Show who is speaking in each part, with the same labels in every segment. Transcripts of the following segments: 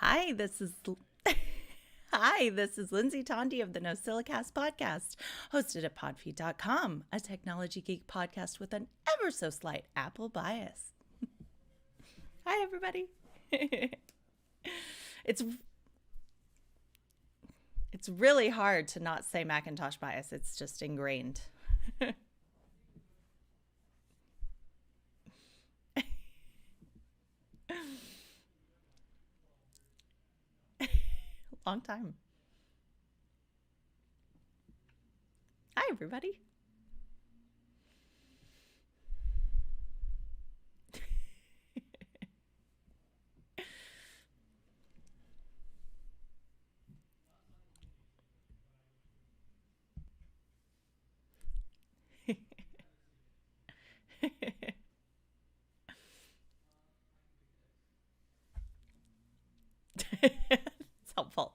Speaker 1: Hi, this is Hi, this is Lindsay Tondi of the NosillaCast podcast, hosted at podfeed.com, a technology geek podcast with an ever so slight Apple bias. Hi, everybody. It's really hard to not say Macintosh bias. It's just ingrained. Long time. Hi, everybody. It's helpful.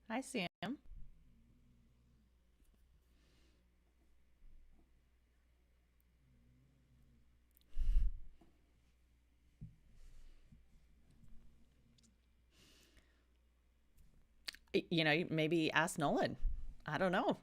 Speaker 1: Hi, Sam. You know, maybe ask Nolan. I don't know.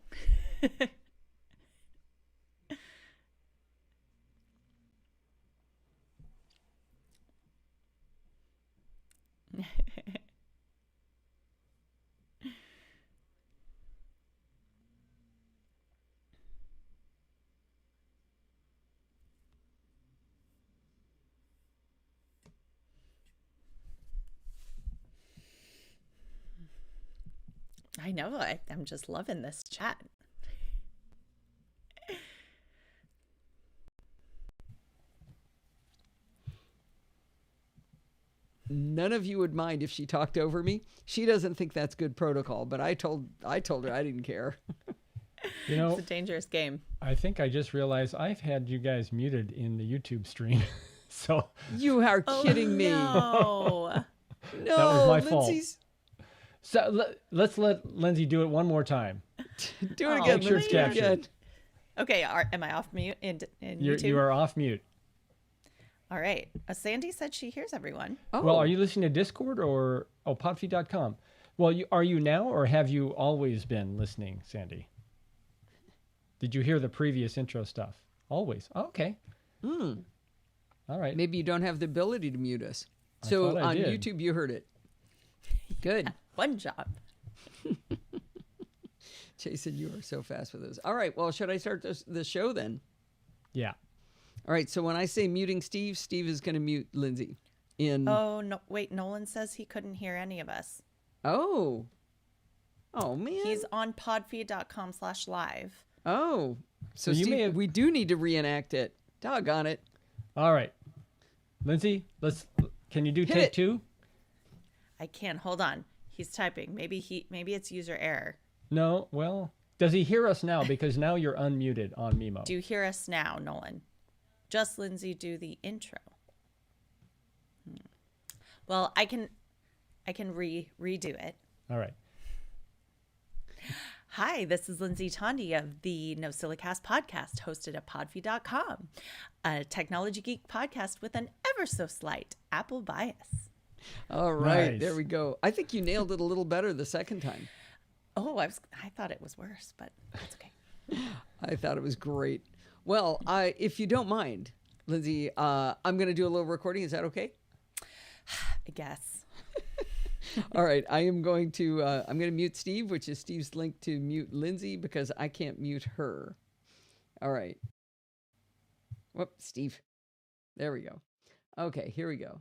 Speaker 1: I know. I'm just loving this chat.
Speaker 2: None of you would mind if she talked over me. She doesn't think that's good protocol, but I told her I didn't care.
Speaker 3: You know,
Speaker 1: It's a dangerous game.
Speaker 3: I think I just realized I've had you guys muted in the YouTube stream. So
Speaker 2: You are kidding me.
Speaker 1: No.
Speaker 2: No,
Speaker 3: that was my
Speaker 2: Lindsay's...
Speaker 3: fault. So let's let Lindsay do it one more time.
Speaker 2: Do it
Speaker 1: Oh,
Speaker 2: again.
Speaker 3: Make sure it's
Speaker 2: Lindsay,
Speaker 3: captured.
Speaker 2: again.
Speaker 1: Okay, am I off mute in YouTube?
Speaker 3: You are off mute.
Speaker 1: All right. Sandy said she hears everyone.
Speaker 2: Oh.
Speaker 3: Well, are you listening to Discord or podfeed.com? Well, are you now, or have you always been listening, Sandy? Did you hear the previous intro stuff? Always. Oh, okay. All right.
Speaker 2: Maybe you don't have the ability to mute us.
Speaker 3: I
Speaker 2: So
Speaker 3: thought I
Speaker 2: on
Speaker 3: did.
Speaker 2: YouTube, you heard it. Good.
Speaker 1: One job.
Speaker 2: Jason, you are so fast with this. All right. Well, should I start the show then?
Speaker 3: Yeah.
Speaker 2: All right. So when I say muting Steve, Steve is going to mute Lindsay.
Speaker 1: Oh, no. Wait, Nolan says he couldn't hear any of us.
Speaker 2: Oh, man.
Speaker 1: He's on podfeed.com/live.
Speaker 2: Oh, so
Speaker 3: you
Speaker 2: Steve,
Speaker 3: may have-
Speaker 2: we do need to reenact it. Doggone it.
Speaker 3: All right. Lindsay, can you do
Speaker 2: Hit
Speaker 3: take
Speaker 2: it.
Speaker 3: 2?
Speaker 1: I can't. Hold on. He's typing. Maybe it's user error.
Speaker 3: No. Well, does he hear us now? Because now you're unmuted on Mimo.
Speaker 1: Do you hear us now, Nolan? Just Lindsay do the intro. Well, I can redo it.
Speaker 3: All right.
Speaker 1: Hi, this is Lindsay Tondi of the NosillaCast podcast, hosted at podfeed.com, a technology geek podcast with an ever so slight Apple bias.
Speaker 2: All right.
Speaker 3: Nice.
Speaker 2: There we go. I think you nailed it a little better the second time.
Speaker 1: Oh, I thought it was worse, but that's okay.
Speaker 2: I thought it was great. Well, if you don't mind, Lindsay, I'm going to do a little recording. Is that okay?
Speaker 1: I guess.
Speaker 2: All right, I'm going to mute Steve, which is Steve's link to mute Lindsay because I can't mute her. All right. Whoop, Steve. There we go. Okay, here we go.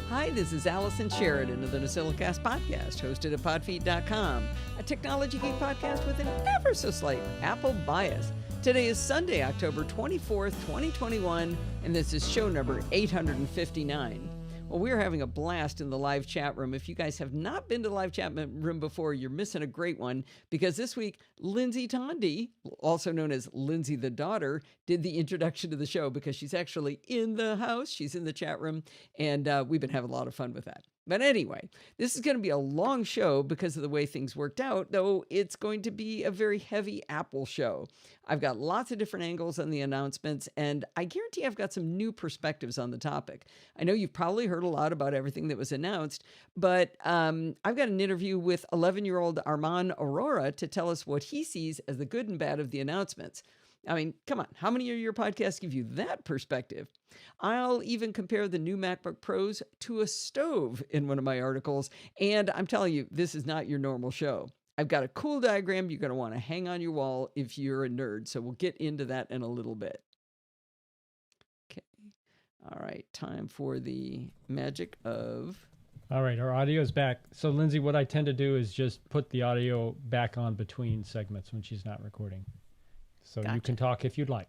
Speaker 2: Hi, this is Allison Sheridan of the NosillaCast podcast, hosted at podfeet.com, a technology geek podcast with an ever so slight Apple bias. Today is Sunday, October 24th, 2021, and this is show number 859. Well, we're having a blast in the live chat room. If you guys have not been to the live chat room before, you're missing a great one because this week, Lindsay Tondi, also known as Lindsay the Daughter, did the introduction to the show because she's actually in the house. She's in the chat room, and we've been having a lot of fun with that. But anyway, this is going to be a long show because of the way things worked out, though it's going to be a very heavy Apple show. I've got lots of different angles on the announcements, and I guarantee I've got some new perspectives on the topic. I know you've probably heard a lot about everything that was announced, but I've got an interview with 11-year-old Armand Aurora to tell us what he sees as the good and bad of the announcements. I mean, come on, how many of your podcasts give you that perspective? I'll even compare the new MacBook Pros to a stove in one of my articles, and I'm telling you, this is not your normal show. I've got a cool diagram you're going to want to hang on your wall if you're a nerd, so we'll get into that in a little bit. Okay. All right, time for the magic of...
Speaker 3: All right, our audio is back. So, Lindsay, what I tend to do is just put the audio back on between segments when she's not recording. So You can talk if you'd like.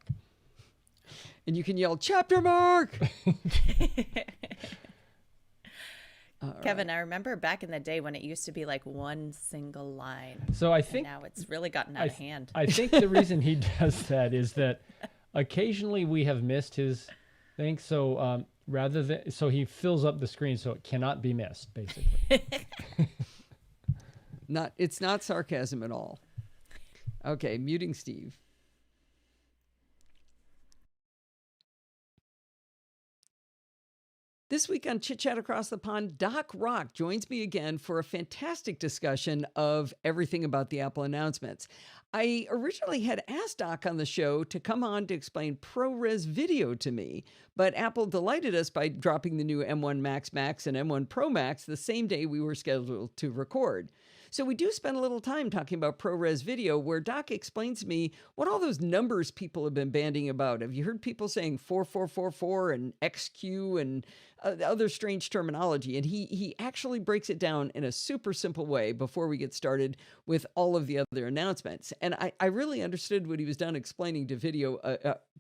Speaker 2: And you can yell, chapter mark!
Speaker 1: Kevin, right. I remember back in the day when it used to be like one single line.
Speaker 3: So I think
Speaker 1: now it's really gotten out of hand.
Speaker 3: I think the reason he does that is that occasionally we have missed his thing. So so he fills up the screen so it cannot be missed, basically.
Speaker 2: It's not sarcasm at all. Okay, muting Steve. This week on Chit Chat Across the Pond, Doc Rock joins me again for a fantastic discussion of everything about the Apple announcements. I originally had asked Doc on the show to come on to explain ProRes video to me, but Apple delighted us by dropping the new M1 Max Max and M1 Pro Max the same day we were scheduled to record. So we do spend a little time talking about ProRes video where Doc explains to me what all those numbers people have been bandying about. Have you heard people saying 4444 and XQ and other strange terminology? And he actually breaks it down in a super simple way before we get started with all of the other announcements. And I really understood what he was done explaining to video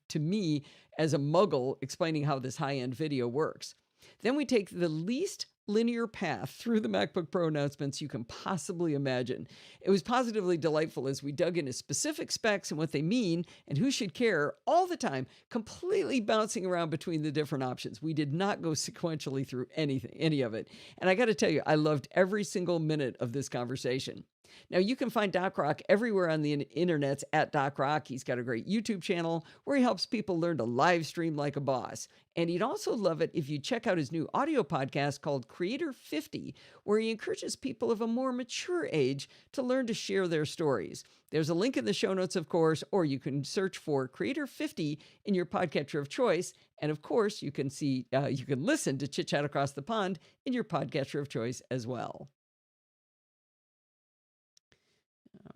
Speaker 2: to me as a muggle, explaining how this high-end video works. Then we take the least linear path through the MacBook Pro announcements you can possibly imagine. It was positively delightful as we dug into specific specs and what they mean and who should care all the time, completely bouncing around between the different options. We did not go sequentially through any of it. And I got to tell you, I loved every single minute of this conversation. Now, you can find Doc Rock everywhere on the internets at Doc Rock. He's got a great YouTube channel where he helps people learn to live stream like a boss. And he'd also love it if you check out his new audio podcast called Creator 50, where he encourages people of a more mature age to learn to share their stories. There's a link in the show notes, of course, or you can search for Creator 50 in your podcatcher of choice. And of course, you can listen to Chit Chat Across the Pond in your podcatcher of choice as well.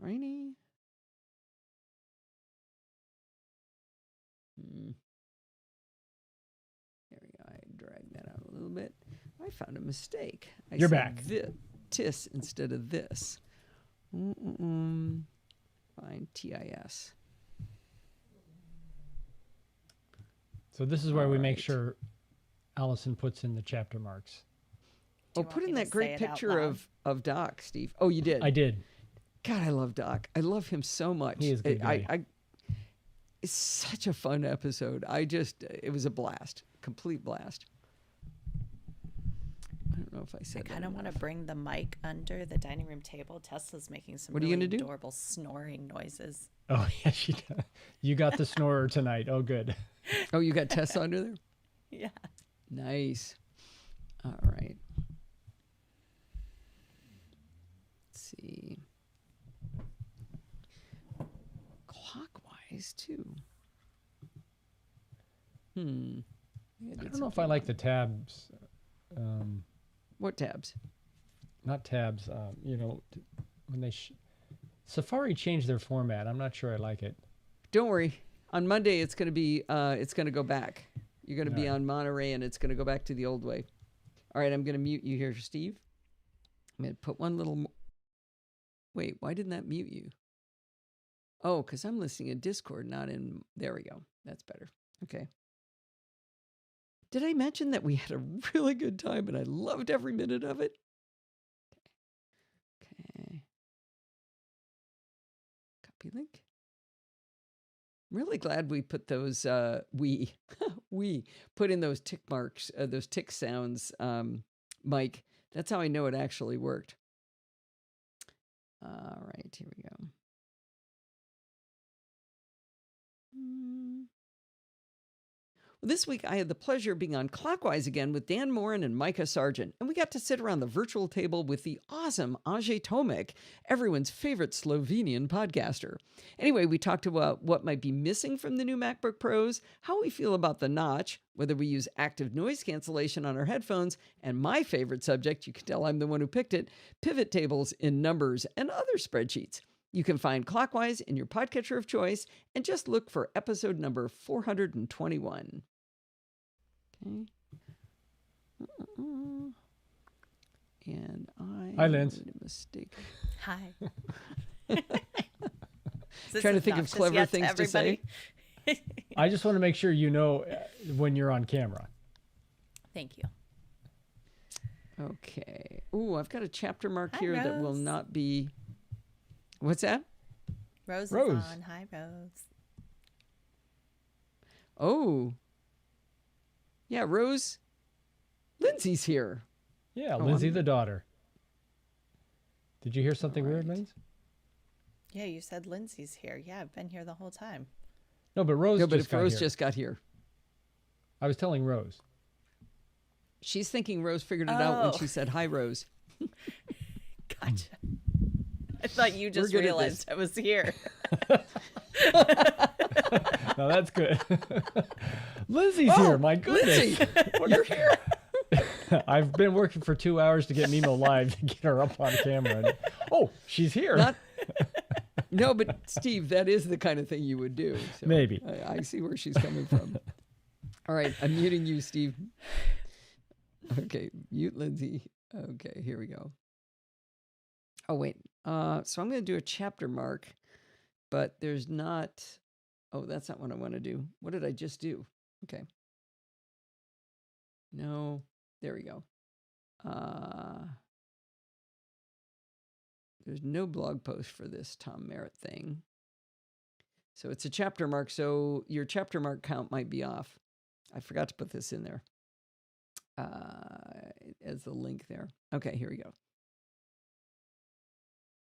Speaker 2: Alrighty. There we go. I dragged that out a little bit. I found a mistake.
Speaker 3: You're back.
Speaker 2: Tis instead of this. Find TIS.
Speaker 3: So this is where we make sure Allison puts in the chapter marks.
Speaker 2: Oh, put in that great picture of Doc, Steve. Oh, you did?
Speaker 3: I did.
Speaker 2: God, I love Doc. I love him so much.
Speaker 3: He is a good guy.
Speaker 2: It's such a fun episode. It was a blast, complete blast. I don't know if I said that.
Speaker 1: I kind of want to bring the mic under the dining room table. Tesla's making some
Speaker 2: What are you
Speaker 1: really
Speaker 2: gonna do?
Speaker 1: adorable snoring noises.
Speaker 3: Oh, yeah, she does. You got the snorer tonight. Oh, good.
Speaker 2: Oh, you got Tessa under there?
Speaker 1: Yeah.
Speaker 2: Nice. All right. Let's see. Clockwise, too.
Speaker 3: I don't know if I like the tabs
Speaker 2: What tabs?
Speaker 3: Not tabs. When they Safari changed their format. I'm not sure I like it.
Speaker 2: Don't worry. On Monday, it's going to go back. You're going to be on Monterey, and it's going to go back to the old way. All right, I'm going to mute you here, Steve. I'm going to put one little... Wait, why didn't that mute you? Oh, because I'm listening in Discord, not in... There we go. That's better. Okay. Did I mention that we had a really good time, and I loved every minute of it? Okay. Copy link. I'm really glad we put those, we put in those tick marks, those tick sounds, Mike. That's how I know it actually worked. All right, here we go. Well, this week, I had the pleasure of being on Clockwise again with Dan Morin and Micah Sargent, and we got to sit around the virtual table with the awesome Ajay Tomek, everyone's favorite Slovenian podcaster. Anyway, we talked about what might be missing from the new MacBook Pros, how we feel about the notch, whether we use active noise cancellation on our headphones, and my favorite subject, you can tell I'm the one who picked it, pivot tables in Numbers and other spreadsheets. You can find Clockwise in your podcatcher of choice and just look for episode number 421. Okay. And I
Speaker 3: Lynn.
Speaker 2: made a mistake.
Speaker 1: Hi.
Speaker 2: Trying to think of clever things to say.
Speaker 3: I just want to make sure you know when you're on camera.
Speaker 1: Thank you.
Speaker 2: Okay. Ooh, I've got a chapter mark
Speaker 1: Hi,
Speaker 2: here that will
Speaker 1: Rose.
Speaker 2: not be... What's that?
Speaker 1: Rose is
Speaker 3: Rose.
Speaker 1: on. Hi, Rose.
Speaker 2: Oh. Yeah, Rose. Lindsay's here.
Speaker 3: Yeah,
Speaker 2: Oh,
Speaker 3: Lindsay the daughter. Did you hear something
Speaker 2: All
Speaker 3: weird,
Speaker 2: right.
Speaker 3: Lindsay?
Speaker 1: Yeah, you said Lindsay's here. Yeah, I've been here the whole time.
Speaker 3: No, but Rose
Speaker 2: No, but
Speaker 3: just
Speaker 2: if
Speaker 3: got
Speaker 2: Rose
Speaker 3: here.
Speaker 2: just got here.
Speaker 3: I was telling Rose.
Speaker 2: She's thinking Rose figured it out when
Speaker 1: Oh.
Speaker 2: she said, "Hi, Rose."
Speaker 1: Gotcha. I thought you just
Speaker 2: good at
Speaker 1: realized I was here.
Speaker 3: No, that's good. Lindsay's here. My goodness.
Speaker 2: Lindsay, you're here.
Speaker 3: I've been working for 2 hours to get Mimo live to get her up on camera. And, she's here.
Speaker 2: Not, no, but Steve, that is the kind of thing you would do. So
Speaker 3: Maybe.
Speaker 2: I see where she's coming from. All right, I'm muting you, Steve. Okay, mute Lindsay. Okay, here we go. Oh, wait. So I'm going to do a chapter mark, but there's not... Oh, that's not what I want to do. What did I just do? Okay. No, there we go. There's no blog post for this Tom Merritt thing. So it's a chapter mark, so your chapter mark count might be off. I forgot to put this in there as the link there. Okay, here we go.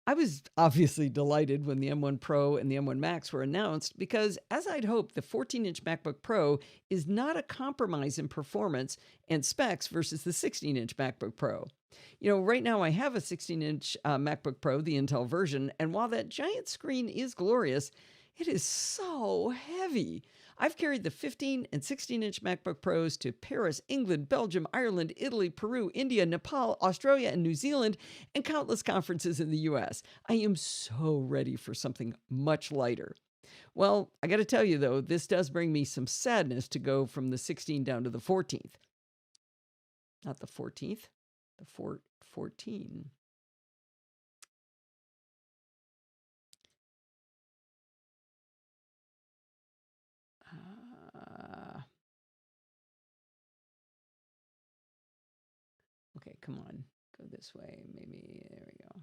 Speaker 2: I was obviously delighted when the M1 Pro and the M1 Max were announced because, as I'd hoped, the 14-inch MacBook Pro is not a compromise in performance and specs versus the 16-inch MacBook Pro. You know, right now I have a 16-inch MacBook Pro, the Intel version, and while that giant screen is glorious, it is so heavy. I've carried the 15 and 16-inch MacBook Pros to Paris, England, Belgium, Ireland, Italy, Peru, India, Nepal, Australia, and New Zealand, and countless conferences in the US. I am so ready for something much lighter. Well, I got to tell you, though, this does bring me some sadness to go from the 16 down to the 14th. Not the 14th, the 14. Okay, come on. Go this way. Maybe. There we go.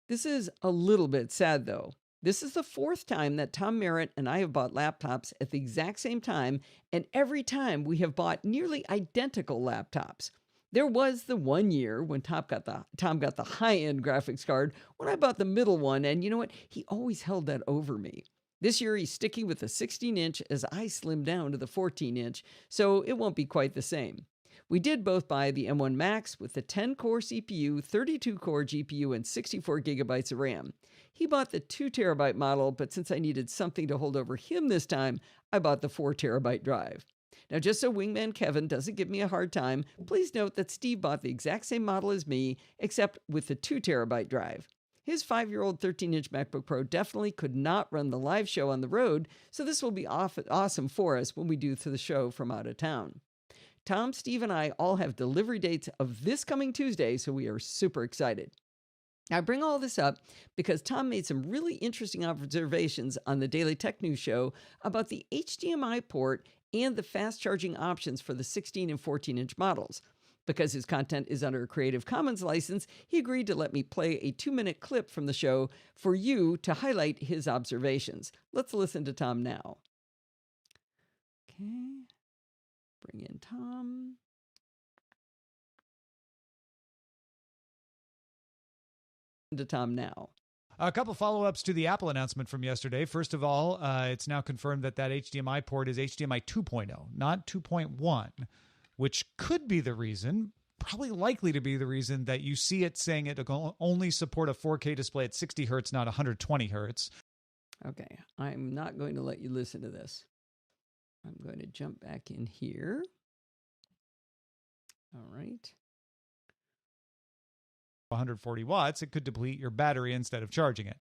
Speaker 2: This is a little bit sad, though. This is the fourth time that Tom Merritt and I have bought laptops at the exact same time, and every time we have bought nearly identical laptops. There was the 1 year when Tom got the high-end graphics card when I bought the middle one, and you know what? He always held that over me. This year, he's sticking with the 16-inch as I slim down to the 14-inch, so it won't be quite the same. We did both buy the M1 Max with the 10-core CPU, 32-core GPU, and 64 gigabytes of RAM. He bought the 2TB model, but since I needed something to hold over him this time, I bought the 4TB drive. Now, just so Wingman Kevin doesn't give me a hard time, please note that Steve bought the exact same model as me, except with the 2TB drive. His 5-year-old 13-inch MacBook Pro definitely could not run the live show on the road, so this will be awesome for us when we do the show from out of town. Tom, Steve, and I all have delivery dates of this coming Tuesday, so we are super excited. I bring all this up because Tom made some really interesting observations on the Daily Tech News show about the HDMI port and the fast charging options for the 16 and 14-inch models. Because his content is under a Creative Commons license, he agreed to let me play a 2-minute clip from the show for you to highlight his observations. Let's listen to Tom now. Okay. Bring in Tom. To Tom now.
Speaker 4: A couple follow-ups to the Apple announcement from yesterday. First of all, it's now confirmed that HDMI port is HDMI 2.0, not 2.1, which could be the reason, probably likely to be the reason, that you see it saying it will only support a 4K display at 60 hertz, not 120 hertz.
Speaker 2: Okay, I'm not going to let you listen to this. I'm going to jump back in here. All right.
Speaker 4: 140 watts, it could deplete your battery instead of charging it.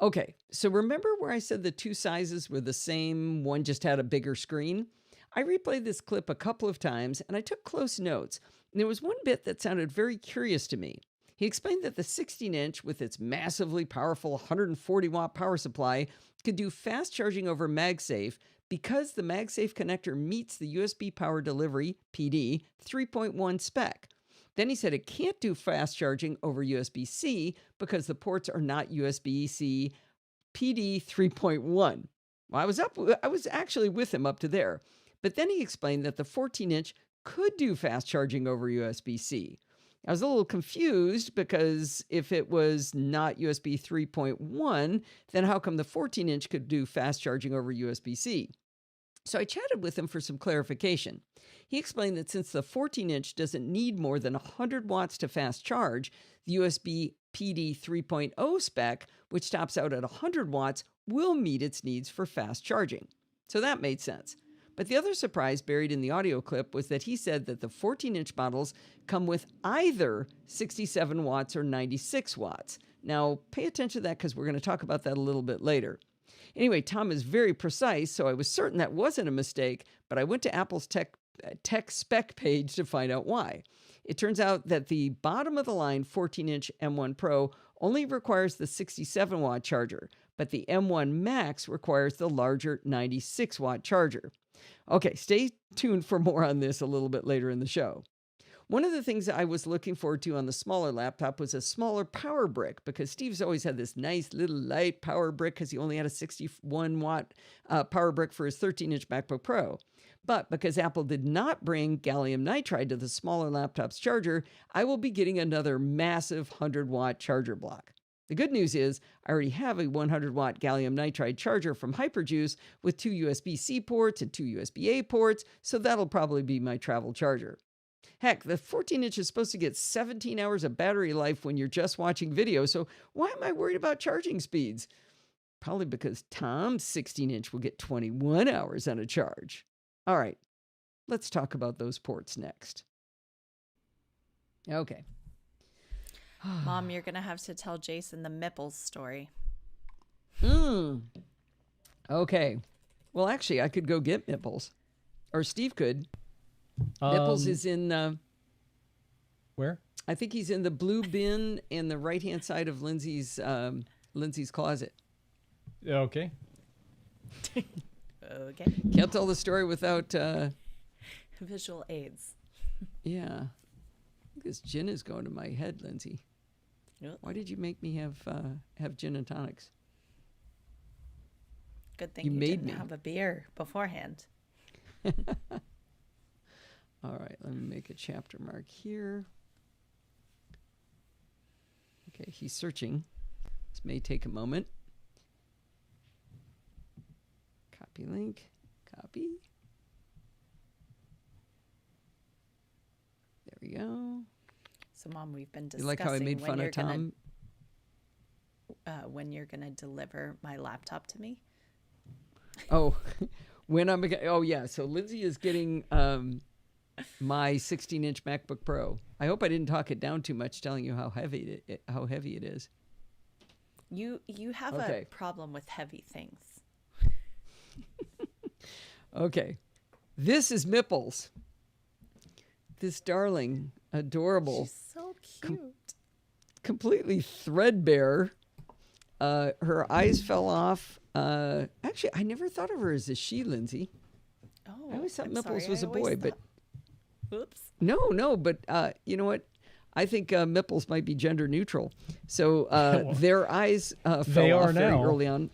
Speaker 2: Okay, so remember where I said the two sizes were the same, one just had a bigger screen? I replayed this clip a couple of times and I took close notes. And there was one bit that sounded very curious to me. He explained that the 16-inch with its massively powerful 140-watt power supply could do fast charging over MagSafe because the MagSafe connector meets the USB Power Delivery, PD, 3.1 spec. Then he said it can't do fast charging over USB-C because the ports are not USB-C PD 3.1. Well, I was actually with him up to there. But then he explained that the 14-inch could do fast charging over USB-C. I was a little confused because if it was not USB 3.1, then how come the 14-inch could do fast charging over USB-C? So I chatted with him for some clarification. He explained that since the 14-inch doesn't need more than 100 watts to fast charge, the USB PD 3.0 spec, which tops out at 100 watts, will meet its needs for fast charging. So that made sense. But the other surprise buried in the audio clip was that he said that the 14-inch models come with either 67 watts or 96 watts. Now, pay attention to that because we're going to talk about that a little bit later. Anyway, Tom is very precise, so I was certain that wasn't a mistake, but I went to Apple's tech spec page to find out why. It turns out that the bottom of the line 14-inch M1 Pro only requires the 67-watt charger, but the M1 Max requires the larger 96-watt charger. Okay, stay tuned for more on this a little bit later in the show. One of the things I was looking forward to on the smaller laptop was a smaller power brick, because Steve's always had this nice little light power brick because he only had a 61-watt power brick for his 13-inch MacBook Pro. But because Apple did not bring gallium nitride to the smaller laptop's charger, I will be getting another massive 100-watt charger block. The good news is I already have a 100-watt gallium nitride charger from Hyperjuice with 2 USB-C ports and 2 USB-A ports, so that'll probably be my travel charger. Heck, the 14-inch is supposed to get 17 hours of battery life when you're just watching video, so why am I worried about charging speeds? Probably because Tom's 16-inch will get 21 hours on a charge. All right, let's talk about those ports next. Okay.
Speaker 1: Mom, you're going to have to tell Jason the Mipples story.
Speaker 2: Okay. Well, actually, I could go get Mipples. Or Steve could. Mipples is in...
Speaker 3: Where?
Speaker 2: I think he's in the blue bin in the right-hand side of Lindsay's closet.
Speaker 3: Okay.
Speaker 1: Okay.
Speaker 2: Can't tell the story without...
Speaker 1: Visual aids.
Speaker 2: Yeah. This gin is going to my head, Lindsay.
Speaker 1: Yep.
Speaker 2: Why did you make me have gin and tonics?
Speaker 1: Good thing
Speaker 2: You
Speaker 1: you
Speaker 2: made
Speaker 1: didn't
Speaker 2: me.
Speaker 1: have a beer beforehand.
Speaker 2: All right, let me make a chapter mark here. Okay, he's searching. This may take a moment. Copy link. Copy. we go.
Speaker 1: So, Mom, we've been
Speaker 2: You
Speaker 1: discussing
Speaker 2: like how I made fun of Tom?
Speaker 1: when you're gonna deliver my laptop to me.
Speaker 2: Oh, when I'm oh yeah. So Lindsay is getting my 16-inch MacBook Pro. I hope I didn't talk it down too much, telling you how heavy it is.
Speaker 1: You have
Speaker 2: Okay.
Speaker 1: a problem with heavy things.
Speaker 2: Okay, this is Mipples. This darling, adorable,
Speaker 1: She's so cute.
Speaker 2: completely threadbare. Her eyes fell off. Actually, I never thought of her as a she, Lindsay.
Speaker 1: Oh,
Speaker 2: I always thought
Speaker 1: I'm
Speaker 2: Mipples
Speaker 1: sorry.
Speaker 2: was
Speaker 1: I
Speaker 2: a
Speaker 1: always
Speaker 2: boy, but
Speaker 1: thought- Oops.
Speaker 2: no. But you know what? I think Mipples might be gender neutral. So their eyes
Speaker 3: They
Speaker 2: fell
Speaker 3: are
Speaker 2: off very
Speaker 3: now.
Speaker 2: early on,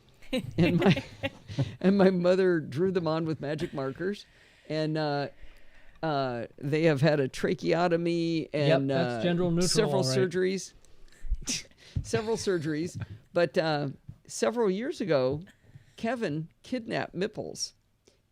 Speaker 2: and my mother drew them on with magic markers, and they have had a tracheotomy and
Speaker 3: that's gender neutral,
Speaker 2: several
Speaker 3: all right.
Speaker 2: surgeries. Several surgeries, but several years ago, Kevin kidnapped Mipples.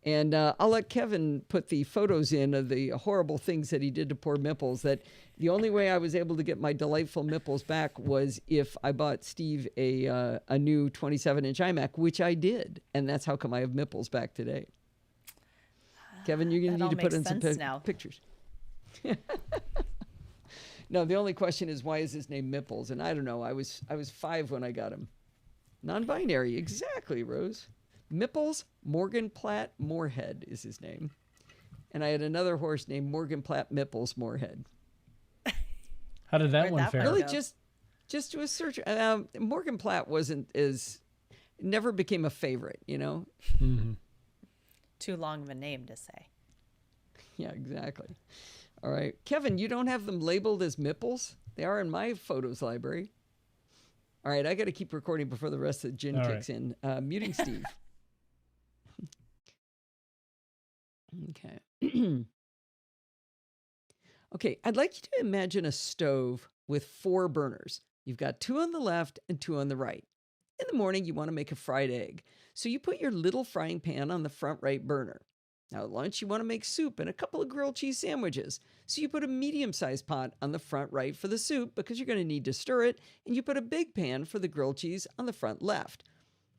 Speaker 2: And I'll let Kevin put the photos in of the horrible things that he did to poor Mipples. That the only way I was able to get my delightful Mipples back was if I bought Steve a new 27-inch iMac, which I did. And that's how come I have Mipples back today. Kevin, you're going
Speaker 1: That
Speaker 2: to need
Speaker 1: all
Speaker 2: to put
Speaker 1: makes
Speaker 2: in some
Speaker 1: sense now.
Speaker 2: pictures. No, the only question is, why is his name Mipples? And I don't know. I was 5 when I got him. Non-binary, exactly, Rose. Mipples Morgenplatt Moorhead is his name. And I had another horse named Morgenplatt Mipples Moorhead.
Speaker 3: How did that
Speaker 1: Where'd
Speaker 3: one
Speaker 1: that
Speaker 3: fare?
Speaker 1: one
Speaker 2: Really,
Speaker 1: go?
Speaker 2: just to a search. Morgenplatt wasn't as, never became a favorite, you know?
Speaker 3: Mm-hmm.
Speaker 1: Too long of a name to say.
Speaker 2: Yeah, exactly. All right. Kevin, you don't have them labeled as Mipples? They are in my photos library. All right, I got to keep recording before the rest of the gin
Speaker 3: All
Speaker 2: kicks in. Muting Steve. Okay. Okay, I'd like you to imagine a stove with 4 burners. You've got 2 on the left and 2 on the right. In the morning, you want to make a fried egg. So you put your little frying pan on the front right burner. Now at lunch, you want to make soup and a couple of grilled cheese sandwiches. So you put a medium-sized pot on the front right for the soup because you're going to need to stir it, and you put a big pan for the grilled cheese on the front left.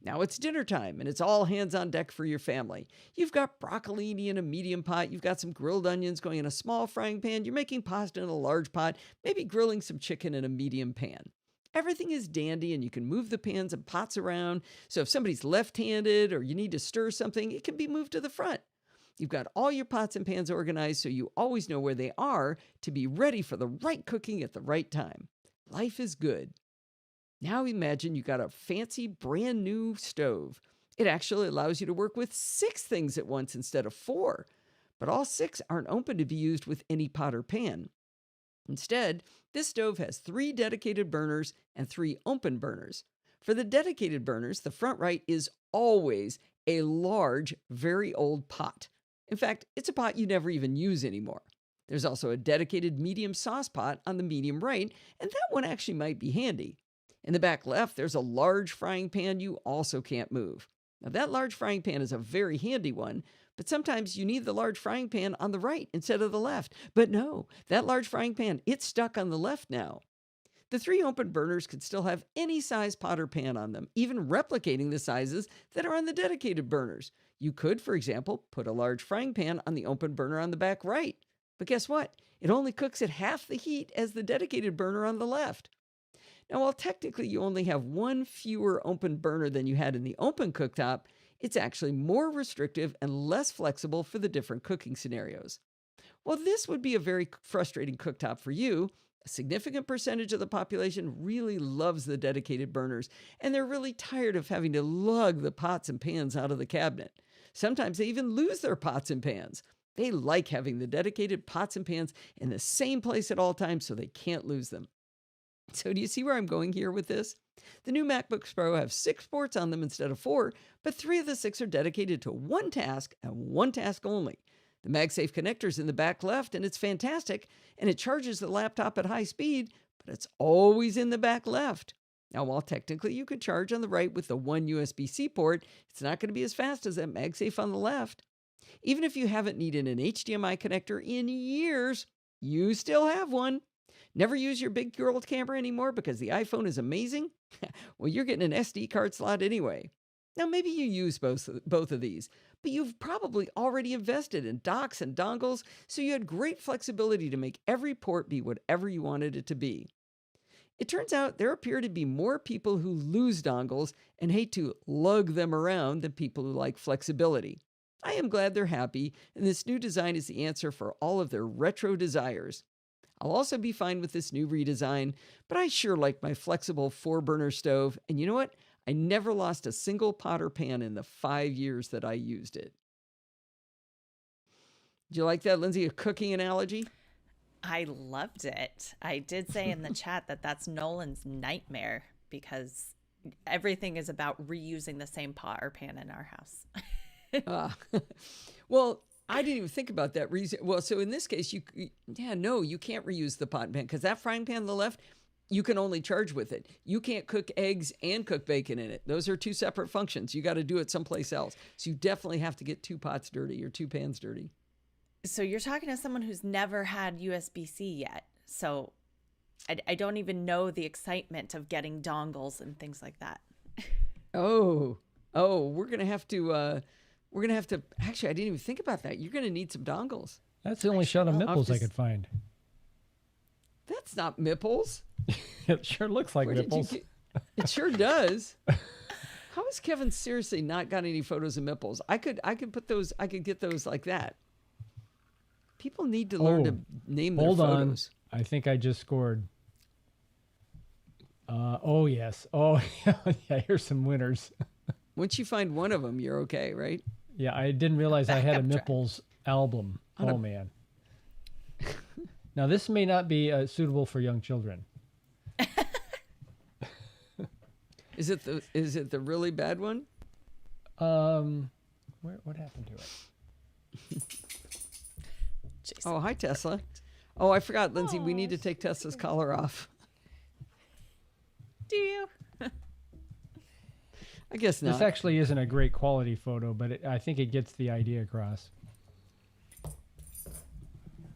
Speaker 2: Now it's dinner time, and it's all hands on deck for your family. You've got broccolini in a medium pot. You've got some grilled onions going in a small frying pan. You're making pasta in a large pot, maybe grilling some chicken in a medium pan. Everything is dandy, and you can move the pans and pots around. So if somebody's left-handed or you need to stir something, it can be moved to the front. You've got all your pots and pans organized so you always know where they are to be ready for the right cooking at the right time. Life is good. Now imagine you got a fancy brand new stove. It actually allows you to work with 6 things at once instead of 4. But all 6 aren't open to be used with any pot or pan. Instead, this stove has 3 dedicated burners and 3 open burners. For the dedicated burners, the front right is always a large, very old pot. In fact, it's a pot you never even use anymore. There's also a dedicated medium sauce pot on the medium right, and that one actually might be handy. In the back left, there's a large frying pan you also can't move. Now, that large frying pan is a very handy one, but sometimes you need the large frying pan on the right instead of the left. But no, that large frying pan, it's stuck on the left now. The 3 open burners could still have any size pot or pan on them, even replicating the sizes that are on the dedicated burners. You could, for example, put a large frying pan on the open burner on the back right. But guess what? It only cooks at half the heat as the dedicated burner on the left. Now, while technically you only have 1 fewer open burner than you had in the open cooktop, it's actually more restrictive and less flexible for the different cooking scenarios. While this would be a very frustrating cooktop for you, a significant percentage of the population really loves the dedicated burners, and they're really tired of having to lug the pots and pans out of the cabinet. Sometimes they even lose their pots and pans. They like having the dedicated pots and pans in the same place at all times so they can't lose them. So do you see where I'm going here with this? The new MacBooks Pro have 6 ports on them instead of 4, but 3 of the 6 are dedicated to one task and one task only. The MagSafe connector's in the back left, and it's fantastic, and it charges the laptop at high speed, but it's always in the back left. Now, while technically you could charge on the right with the one USB-C port, it's not going to be as fast as that MagSafe on the left. Even if you haven't needed an HDMI connector in years, You still have one. Never use your big girl camera anymore because the iPhone is amazing? Well, you're getting an SD card slot anyway. Now, maybe you use both of these, but you've probably already invested in docks and dongles, so you had great flexibility to make every port be whatever you wanted it to be. It turns out there appear to be more people who lose dongles and hate to lug them around than people who like flexibility. I am glad they're happy, and this new design is the answer for all of their retro desires. I'll also be fine with this new redesign, but I sure like my flexible 4-burner stove, and you know what? I never lost a single pot or pan in the 5 years that I used it. Did you like that, Lindsay? A cooking analogy?
Speaker 1: I loved it. I did say in the chat that that's Nolan's nightmare because everything is about reusing the same pot or pan in our house.
Speaker 2: Well, I didn't even think about that reason. Well, so in this case, you can't reuse the pot and pan because that frying pan on the left, you can only charge with it. You can't cook eggs and cook bacon in it. Those are two separate functions. You got to do it someplace else. So you definitely have to get 2 pots dirty or 2 pans dirty.
Speaker 1: So you're talking to someone who's never had USB-C yet. So I don't even know the excitement of getting dongles and things like that.
Speaker 2: Oh, we're going to have to, actually, I didn't even think about that. You're going to need some dongles.
Speaker 3: That's the only shot of nipples I could find.
Speaker 2: That's not nipples.
Speaker 3: It sure looks like nipples.
Speaker 2: It sure does. How has Kevin seriously not got any photos of nipples? I could get those like that. People need to learn to name their photos. Hold on.
Speaker 3: I think I just scored. Oh, yes. Oh, yeah, here's some winners.
Speaker 2: Once you find one of them, you're okay, right?
Speaker 3: Yeah, I didn't realize I had a nipples album. Oh, man. Now, this may not be suitable for young children.
Speaker 2: Is it the really bad one?
Speaker 3: What happened to it?
Speaker 2: Jason. Oh, hi, Tesla. Oh, I forgot, Lindsay. We need to take Tesla's collar off.
Speaker 1: Do you?
Speaker 2: I guess not.
Speaker 3: This actually isn't a great quality photo, but I think it gets the idea across.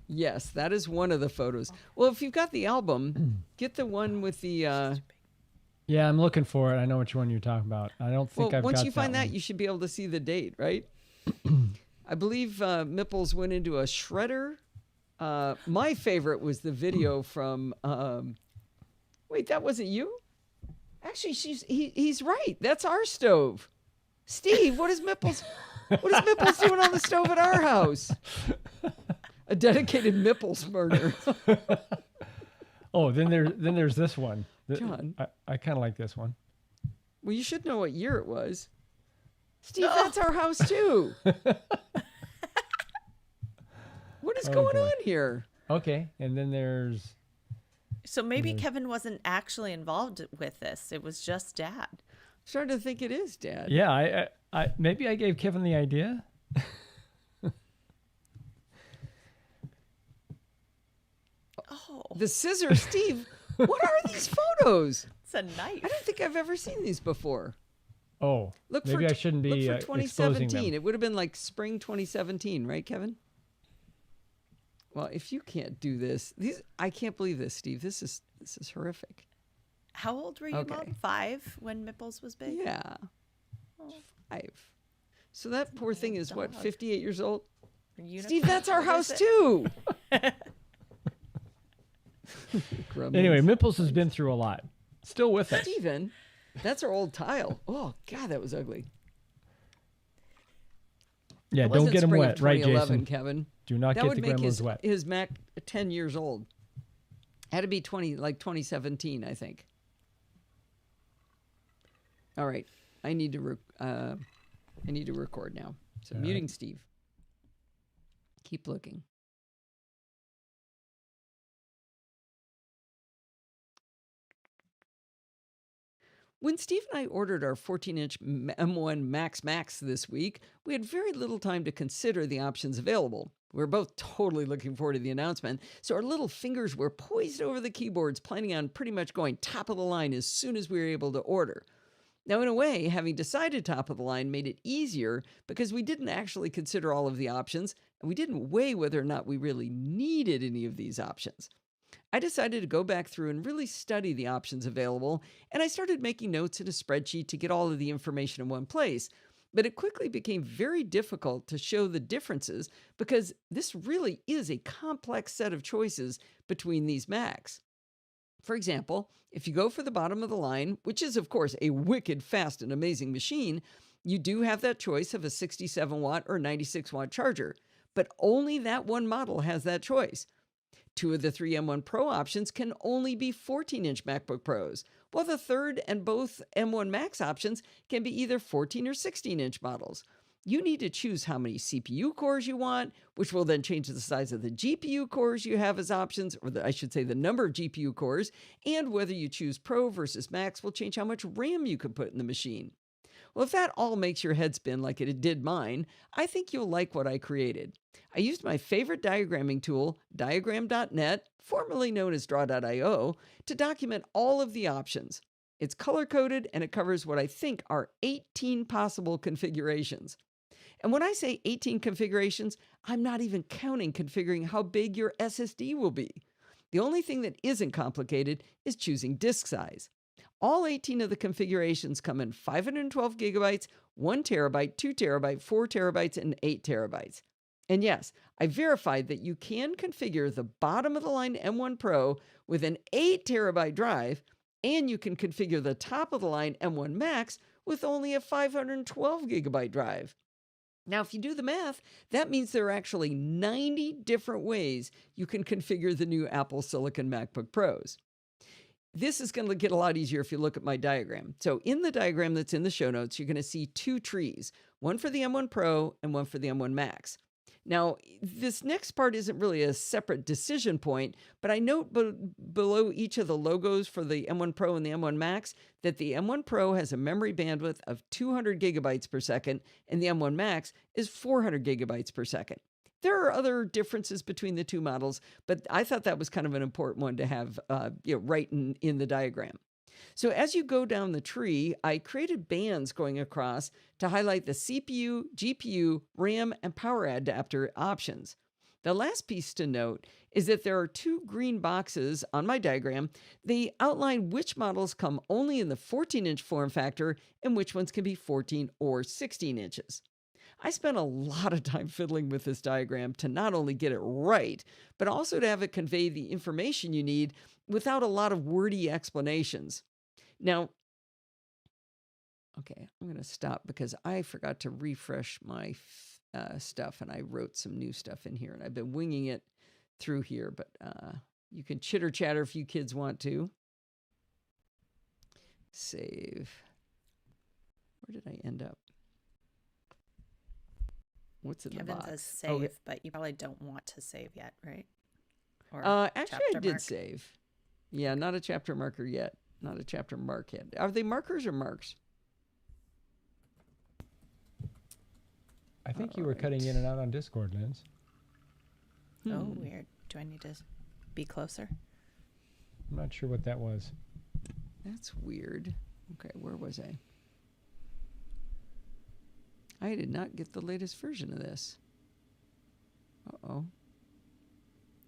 Speaker 2: Yes, that is one of the photos. Well, if you've got the album, get the one with the...
Speaker 3: Yeah, I'm looking for it. I know which one you're talking about. I don't think I've got that.
Speaker 2: Once you find that, you should be able to see the date, right? I believe Mipples went into a shredder. My favorite was the video from... wait, that wasn't you? Actually, he's right. That's our stove. Steve, what is Mipples doing on the stove at our house? A dedicated Mipples murder.
Speaker 3: Oh, then there's this one.
Speaker 2: John.
Speaker 3: I kind of like this one.
Speaker 2: Well, you should know what year it was. Steve, that's our house too. What is going on here?
Speaker 3: Okay, and then there's...
Speaker 1: So maybe Kevin wasn't actually involved with this. It was just Dad.
Speaker 2: I'm starting to think it is Dad.
Speaker 3: Yeah, I maybe I gave Kevin the idea.
Speaker 1: Oh,
Speaker 2: the scissors, Steve. What are these photos?
Speaker 1: It's a knife.
Speaker 2: I don't think I've ever seen these before.
Speaker 3: Oh, maybe I shouldn't be
Speaker 2: look for 2017. It would have been like spring 2017, right, Kevin? Well, if you can't do this, I can't believe this, Steve. This is horrific.
Speaker 1: How old were you, Mom? 5 when Mipples was big?
Speaker 2: Yeah. 5. So that poor thing is, what, 58 years old? Steve, that's our house, too.
Speaker 3: Anyway, Mipples has been through a lot. Still with us.
Speaker 2: Steven, that's our old tile. Oh, God, that was ugly.
Speaker 3: Yeah, don't get them wet, right, Jason?
Speaker 2: Kevin.
Speaker 3: Do not get the gremlins wet.
Speaker 2: His Mac 10 years old. Had to be 2017, I think. All right, I need to record now. So muting Steve. Keep looking. When Steve and I ordered our 14-inch M1 Max this week, we had very little time to consider the options available. We were both totally looking forward to the announcement, so our little fingers were poised over the keyboards, planning on pretty much going top of the line as soon as we were able to order. Now, in a way, having decided top of the line made it easier because we didn't actually consider all of the options, and we didn't weigh whether or not we really needed any of these options. I decided to go back through and really study the options available, and I started making notes in a spreadsheet to get all of the information in one place. But it quickly became very difficult to show the differences because this really is a complex set of choices between these Macs. For example, if you go for the bottom of the line, which is, of course, a wicked fast and amazing machine, you do have that choice of a 67-watt or 96-watt charger, but only that one model has that choice. Two of the three M1 Pro options can only be 14-inch MacBook Pros, while the third and both M1 Max options can be either 14 or 16-inch models. You need to choose how many CPU cores you want, which will then change the size of the GPU cores you have as options, or I should say the number of GPU cores, and whether you choose Pro versus Max will change how much RAM you can put in the machine. Well, if that all makes your head spin like it did mine, I think you'll like what I created. I used my favorite diagramming tool, diagram.net, formerly known as draw.io, to document all of the options. It's color-coded and it covers what I think are 18 possible configurations. And when I say 18 configurations, I'm not even counting configuring how big your SSD will be. The only thing that isn't complicated is choosing disk size. All 18 of the configurations come in 512 gigabytes, 1 terabyte, 2 terabyte, 4 terabytes, and 8 terabytes. And yes, I verified that you can configure the bottom of the line M1 Pro with an 8 terabyte drive, and you can configure the top of the line M1 Max with only a 512 gigabyte drive. Now, if you do the math, that means there are actually 90 different ways you can configure the new Apple Silicon MacBook Pros. This is going to get a lot easier if you look at my diagram. So in the diagram that's in the show notes, you're going to see two trees, one for the M1 Pro and one for the M1 Max. Now, this next part isn't really a separate decision point, but I note below each of the logos for the M1 Pro and the M1 Max that the M1 Pro has a memory bandwidth of 200 gigabytes per second and the M1 Max is 400 gigabytes per second. There are other differences between the two models, but I thought that was kind of an important one to have right in the diagram. So as you go down the tree, I created bands going across to highlight the CPU, GPU, RAM, and power adapter options. The last piece to note is that there are two green boxes on my diagram. They outline which models come only in the 14-inch form factor and which ones can be 14 or 16 inches. I spent a lot of time fiddling with this diagram to not only get it right, but also to have it convey the information you need without a lot of wordy explanations. Now, okay, I'm going to stop because I forgot to refresh my stuff and I wrote some new stuff in here and I've been winging it through here, but you can chitter chatter if you kids want to. Save. Where did I end up? What's in
Speaker 1: Kevin
Speaker 2: the box?
Speaker 1: says save,
Speaker 2: Okay.
Speaker 1: but you probably don't want to save yet, right? Or
Speaker 2: Actually, I
Speaker 1: chapter
Speaker 2: did
Speaker 1: mark?
Speaker 2: save. Yeah, not a chapter marker yet. Not a chapter mark yet. Are they markers or marks?
Speaker 3: I think you were cutting in and out on Discord, Linz.
Speaker 1: Oh, weird. Do I need to be closer?
Speaker 3: I'm not sure what that was.
Speaker 2: That's weird. Okay, where was I? I did not get the latest version of this. Uh-oh.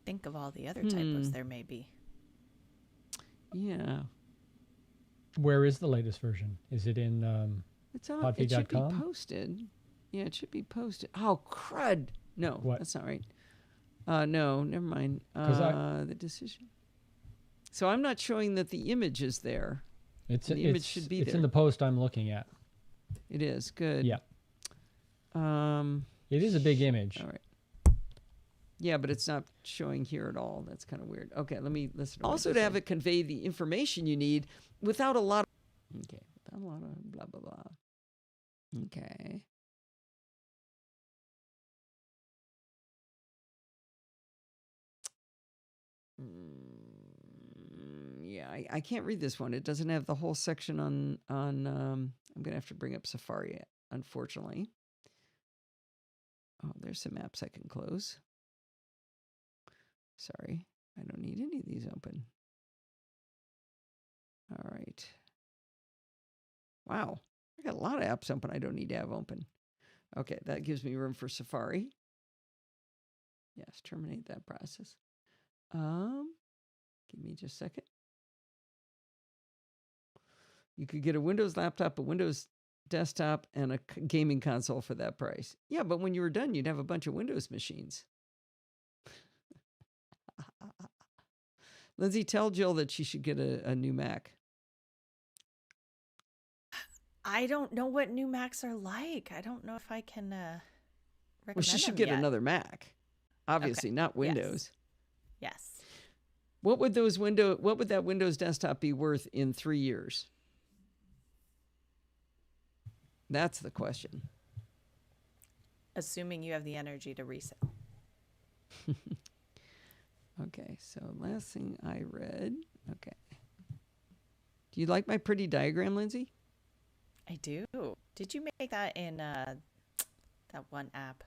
Speaker 1: Think of all the other typos there may be.
Speaker 2: Yeah.
Speaker 3: Where is the latest version? Is it in
Speaker 2: It's on. It should be
Speaker 3: podfeed.com?
Speaker 2: posted. Yeah, it should be posted. Oh, crud. No,
Speaker 3: What?
Speaker 2: that's not right. No, never mind.
Speaker 3: 'Cause
Speaker 2: The decision. So I'm not showing that the image is there.
Speaker 3: It's
Speaker 2: The image should be
Speaker 3: it's
Speaker 2: there.
Speaker 3: in the post I'm looking at.
Speaker 2: It is. Good.
Speaker 3: Yeah.
Speaker 2: Um,
Speaker 3: It is a big image.
Speaker 2: all right. Yeah, but it's not showing here at all. That's kind of weird. Okay, let me listen. Also, to have it convey the information you need without a lot of... Okay, without a lot of blah, blah, blah. Okay. Yeah, I can't read this one. It doesn't have the whole section on I'm going to have to bring up Safari, unfortunately. Oh, there's some apps I can close. Sorry, I don't need any of these open. All right. Wow. I got a lot of apps open I don't need to have open. Okay, that gives me room for Safari. Yes, terminate that process. Give me just a second. You could get a Windows laptop, a Windows desktop, and a gaming console for that price. Yeah, but when you were done, you'd have a bunch of Windows machines. Lindsay, tell Jill that she should get a new Mac.
Speaker 1: I don't know what new Macs are like. I don't know if I can recommend
Speaker 2: Well, she should
Speaker 1: them
Speaker 2: get
Speaker 1: yet.
Speaker 2: another Mac. Obviously,
Speaker 1: Okay.
Speaker 2: not Windows.
Speaker 1: Yes.
Speaker 2: What would that Windows desktop be worth in 3 years? That's the question.
Speaker 1: Assuming you have the energy to resell.
Speaker 2: Okay, so last thing I read. Okay. Do you like my pretty diagram, Lindsay?
Speaker 1: I do. Did you make that in that one app?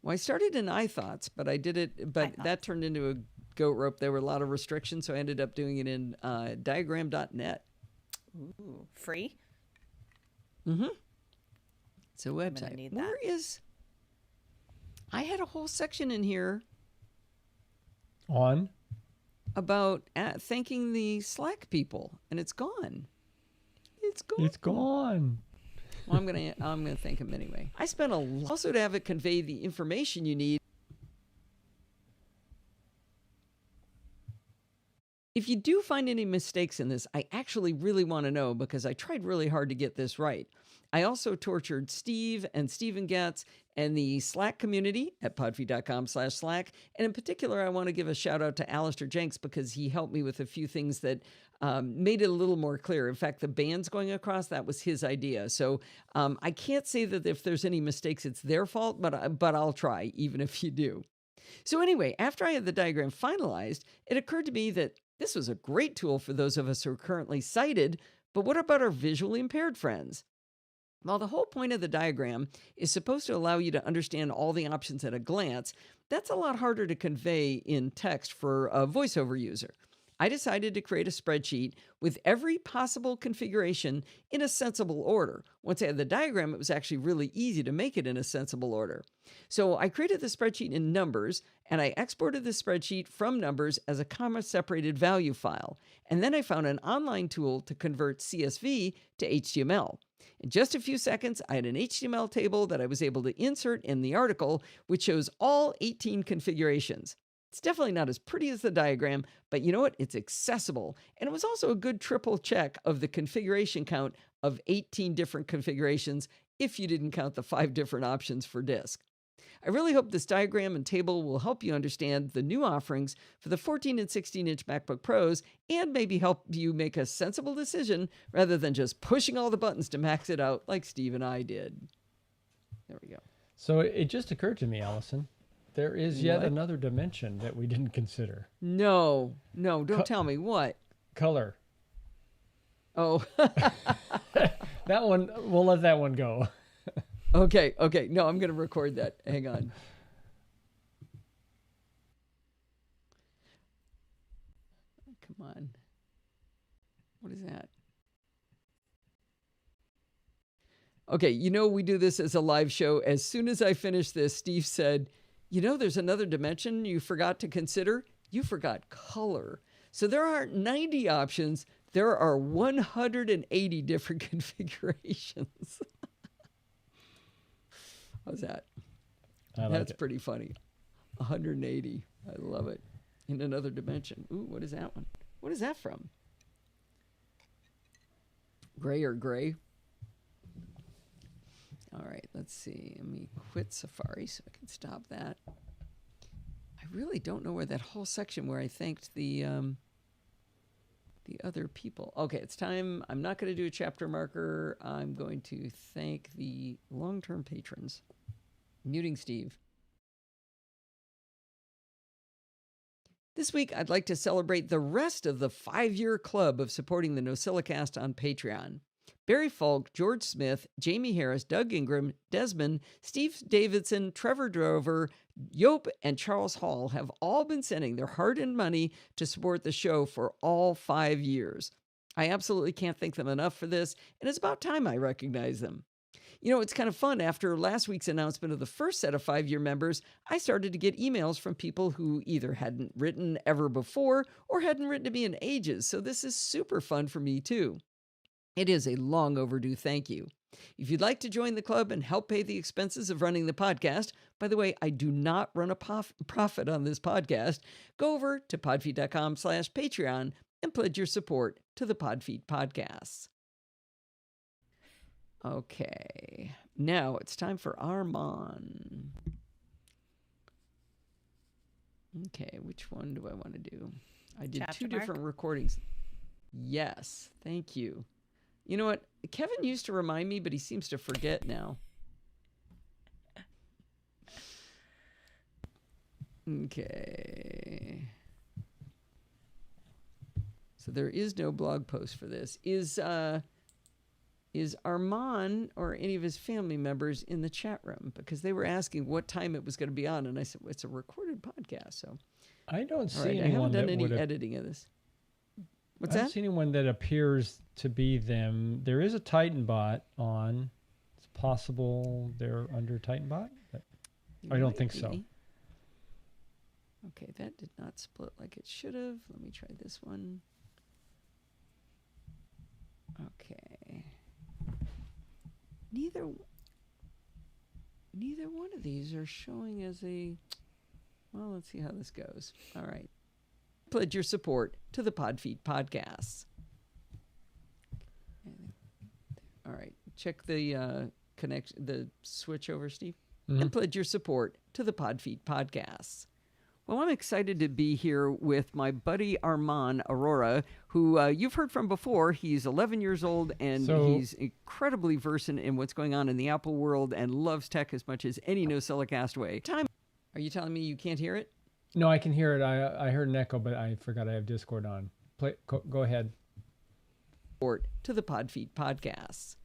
Speaker 2: Well, I started in iThoughts, but I did it, but
Speaker 1: iThoughts.
Speaker 2: that turned into a goat rope. There were a lot of restrictions, so I ended up doing it in diagram.net.
Speaker 1: Ooh, free?
Speaker 2: Mm-hmm. It's a
Speaker 1: gonna
Speaker 2: website.
Speaker 1: need
Speaker 2: Where
Speaker 1: that.
Speaker 2: is... I had a whole section in here
Speaker 3: On?
Speaker 2: about thanking the Slack people, and it's gone. It's gone.
Speaker 3: It's gone.
Speaker 2: Well, I'm gonna thank them anyway. I spent a lot also to have it convey the information you need. If you do find any mistakes in this, I actually really want to know because I tried really hard to get this right. I also tortured Steve and Stephen Getz and the Slack community at podfeed.com/Slack. And in particular, I want to give a shout out to Alistair Jenks because he helped me with a few things that made it a little more clear. In fact, the bands going across, that was his idea. So I can't say that if there's any mistakes, it's their fault, but I'll try, even if you do. So anyway, after I had the diagram finalized, it occurred to me that this was a great tool for those of us who are currently sighted, but what about our visually impaired friends? While the whole point of the diagram is supposed to allow you to understand all the options at a glance, that's a lot harder to convey in text for a voiceover user. I decided to create a spreadsheet with every possible configuration in a sensible order. Once I had the diagram, it was actually really easy to make it in a sensible order. So I created the spreadsheet in numbers, and I exported the spreadsheet from numbers as a comma-separated value file. And then I found an online tool to convert CSV to HTML. In just a few seconds, I had an HTML table that I was able to insert in the article, which shows all 18 configurations. It's definitely not as pretty as the diagram, but you know what? It's accessible. And it was also a good triple check of the configuration count of 18 different configurations if you didn't count the 5 different options for disk. I really hope this diagram and table will help you understand the new offerings for the 14 and 16-inch MacBook Pros and maybe help you make a sensible decision rather than just pushing all the buttons to max it out like Steve and I did. There we go.
Speaker 3: So it just occurred to me, Allison, there is yet
Speaker 2: What?
Speaker 3: another dimension that we didn't consider.
Speaker 2: No, don't tell me. What?
Speaker 3: Color.
Speaker 2: Oh,
Speaker 3: That one, we'll let that one go.
Speaker 2: okay. No, I'm going to record that. Hang on. Come on. What is that? Okay, we do this as a live show. As soon as I finished this, Steve said, there's another dimension you forgot to consider. You forgot color. So there aren't 90 options. There are 180 different configurations. How's that?
Speaker 3: I like
Speaker 2: That's
Speaker 3: it.
Speaker 2: pretty funny. 180. I love it. In another dimension. Ooh, what is that one? What is that from? Gray or gray? All right, let's see. Let me quit Safari so I can stop that. I really don't know where that whole section where I thanked the other people. Okay, it's time. I'm not going to do a chapter marker. I'm going to thank the long-term patrons. Muting Steve. This week, I'd like to celebrate the rest of the 5-year club of supporting the NosillaCast on Patreon. Barry Falk, George Smith, Jamie Harris, Doug Ingram, Desmond, Steve Davidson, Trevor Drover, Yope, and Charles Hall have all been sending their hard-earned money to support the show for all 5 years. I absolutely can't thank them enough for this, and it's about time I recognize them. You know, it's kind of fun. After last week's announcement of the first set of 5-year members, I started to get emails from people who either hadn't written ever before or hadn't written to me in ages. So this is super fun for me, too. It is a long overdue thank you. If you'd like to join the club and help pay the expenses of running the podcast, by the way, I do not run a profit on this podcast, go over to podfeed.com/Patreon and pledge your support to the Podfeed podcasts. Okay, now it's time for Armand. Okay, which one do I want to do? I did
Speaker 1: Chapter
Speaker 2: two
Speaker 1: mark?
Speaker 2: different recordings. Yes, thank you. You know what? Kevin used to remind me, but he seems to forget now. Okay. So there is no blog post for this. Is Armand or any of his family members in the chat room? Because they were asking what time it was going to be on, and I said, well, it's a recorded podcast. So
Speaker 3: I don't
Speaker 2: all
Speaker 3: see
Speaker 2: right, I
Speaker 3: anyone
Speaker 2: haven't done
Speaker 3: that
Speaker 2: any
Speaker 3: would.
Speaker 2: editing of this. What's
Speaker 3: I don't
Speaker 2: that?
Speaker 3: see anyone that appears to be them. There is a Titan bot on. It's possible they're under Titan bot, but I don't
Speaker 2: Might
Speaker 3: think so.
Speaker 2: be. Okay, that did not split like it should have. Let me try this one. Okay. Neither one of these are showing as a... Well, let's see how this goes. All right. Pledge your support to the Podfeed podcasts. All right. Check the the switch over, Steve. And pledge your support to the Podfeed podcasts. Well, I'm excited to be here with my buddy Armand Aurora, who you've heard from before. He's 11 years old, and he's incredibly versant in what's going on in the Apple world and loves tech as much as any NosillaCast way. Are you telling me you can't hear it?
Speaker 3: No, I can hear it. I heard an echo, but I forgot I have Discord on. Go ahead.
Speaker 2: Support to the Podfeed podcasts.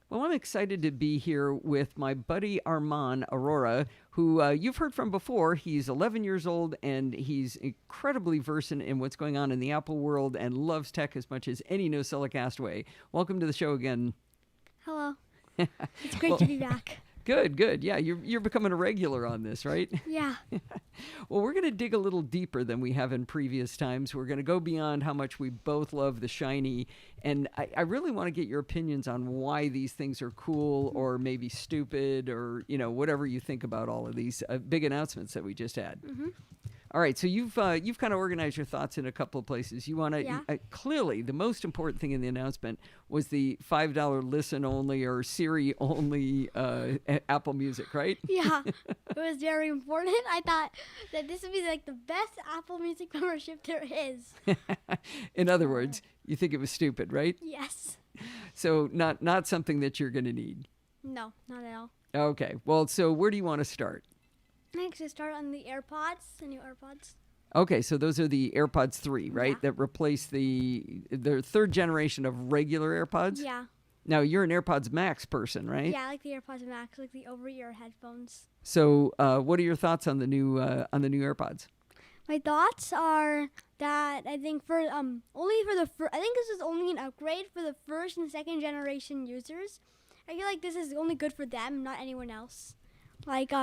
Speaker 2: Well, I'm excited to be here with my buddy Armand Aurora, who you've heard from before. He's 11 years old, and he's incredibly versant in what's going on in the Apple world and loves tech as much as any NosillaCast way. Welcome to the show again.
Speaker 5: Hello. It's great to be back.
Speaker 2: Good. Yeah, you're becoming a regular on this, right?
Speaker 5: Yeah.
Speaker 2: Well, we're going to dig a little deeper than we have in previous times. We're going to go beyond how much we both love the shiny. And I really want to get your opinions on why these things are cool or maybe stupid or, whatever you think about all of these big announcements that we just had.
Speaker 5: Mm-hmm.
Speaker 2: All right, so you've kind of organized your thoughts in a couple of places. You want to
Speaker 5: Yeah.
Speaker 2: Clearly the most important thing in the announcement was the $5 listen only or Siri only Apple Music, right?
Speaker 5: Yeah. It was very important. I thought that this would be like the best Apple Music membership there is.
Speaker 2: In other words, you think it was stupid, right?
Speaker 5: Yes.
Speaker 2: So not something that you're going to need.
Speaker 5: No, not at all.
Speaker 2: Okay. Well, so where do you want to start?
Speaker 5: Next, to start on the AirPods, the new AirPods.
Speaker 2: Okay, so those are the AirPods 3, right?
Speaker 5: Yeah.
Speaker 2: That replace the third generation of regular AirPods?
Speaker 5: Yeah.
Speaker 2: Now, you're an AirPods Max person, right?
Speaker 5: Yeah, I like the AirPods Max, like the over-ear headphones.
Speaker 2: So, what are your thoughts on the new AirPods?
Speaker 5: My thoughts are that I think for only for the I think this is only an upgrade for the first and second generation users. I feel like this is only good for them, not anyone else. Like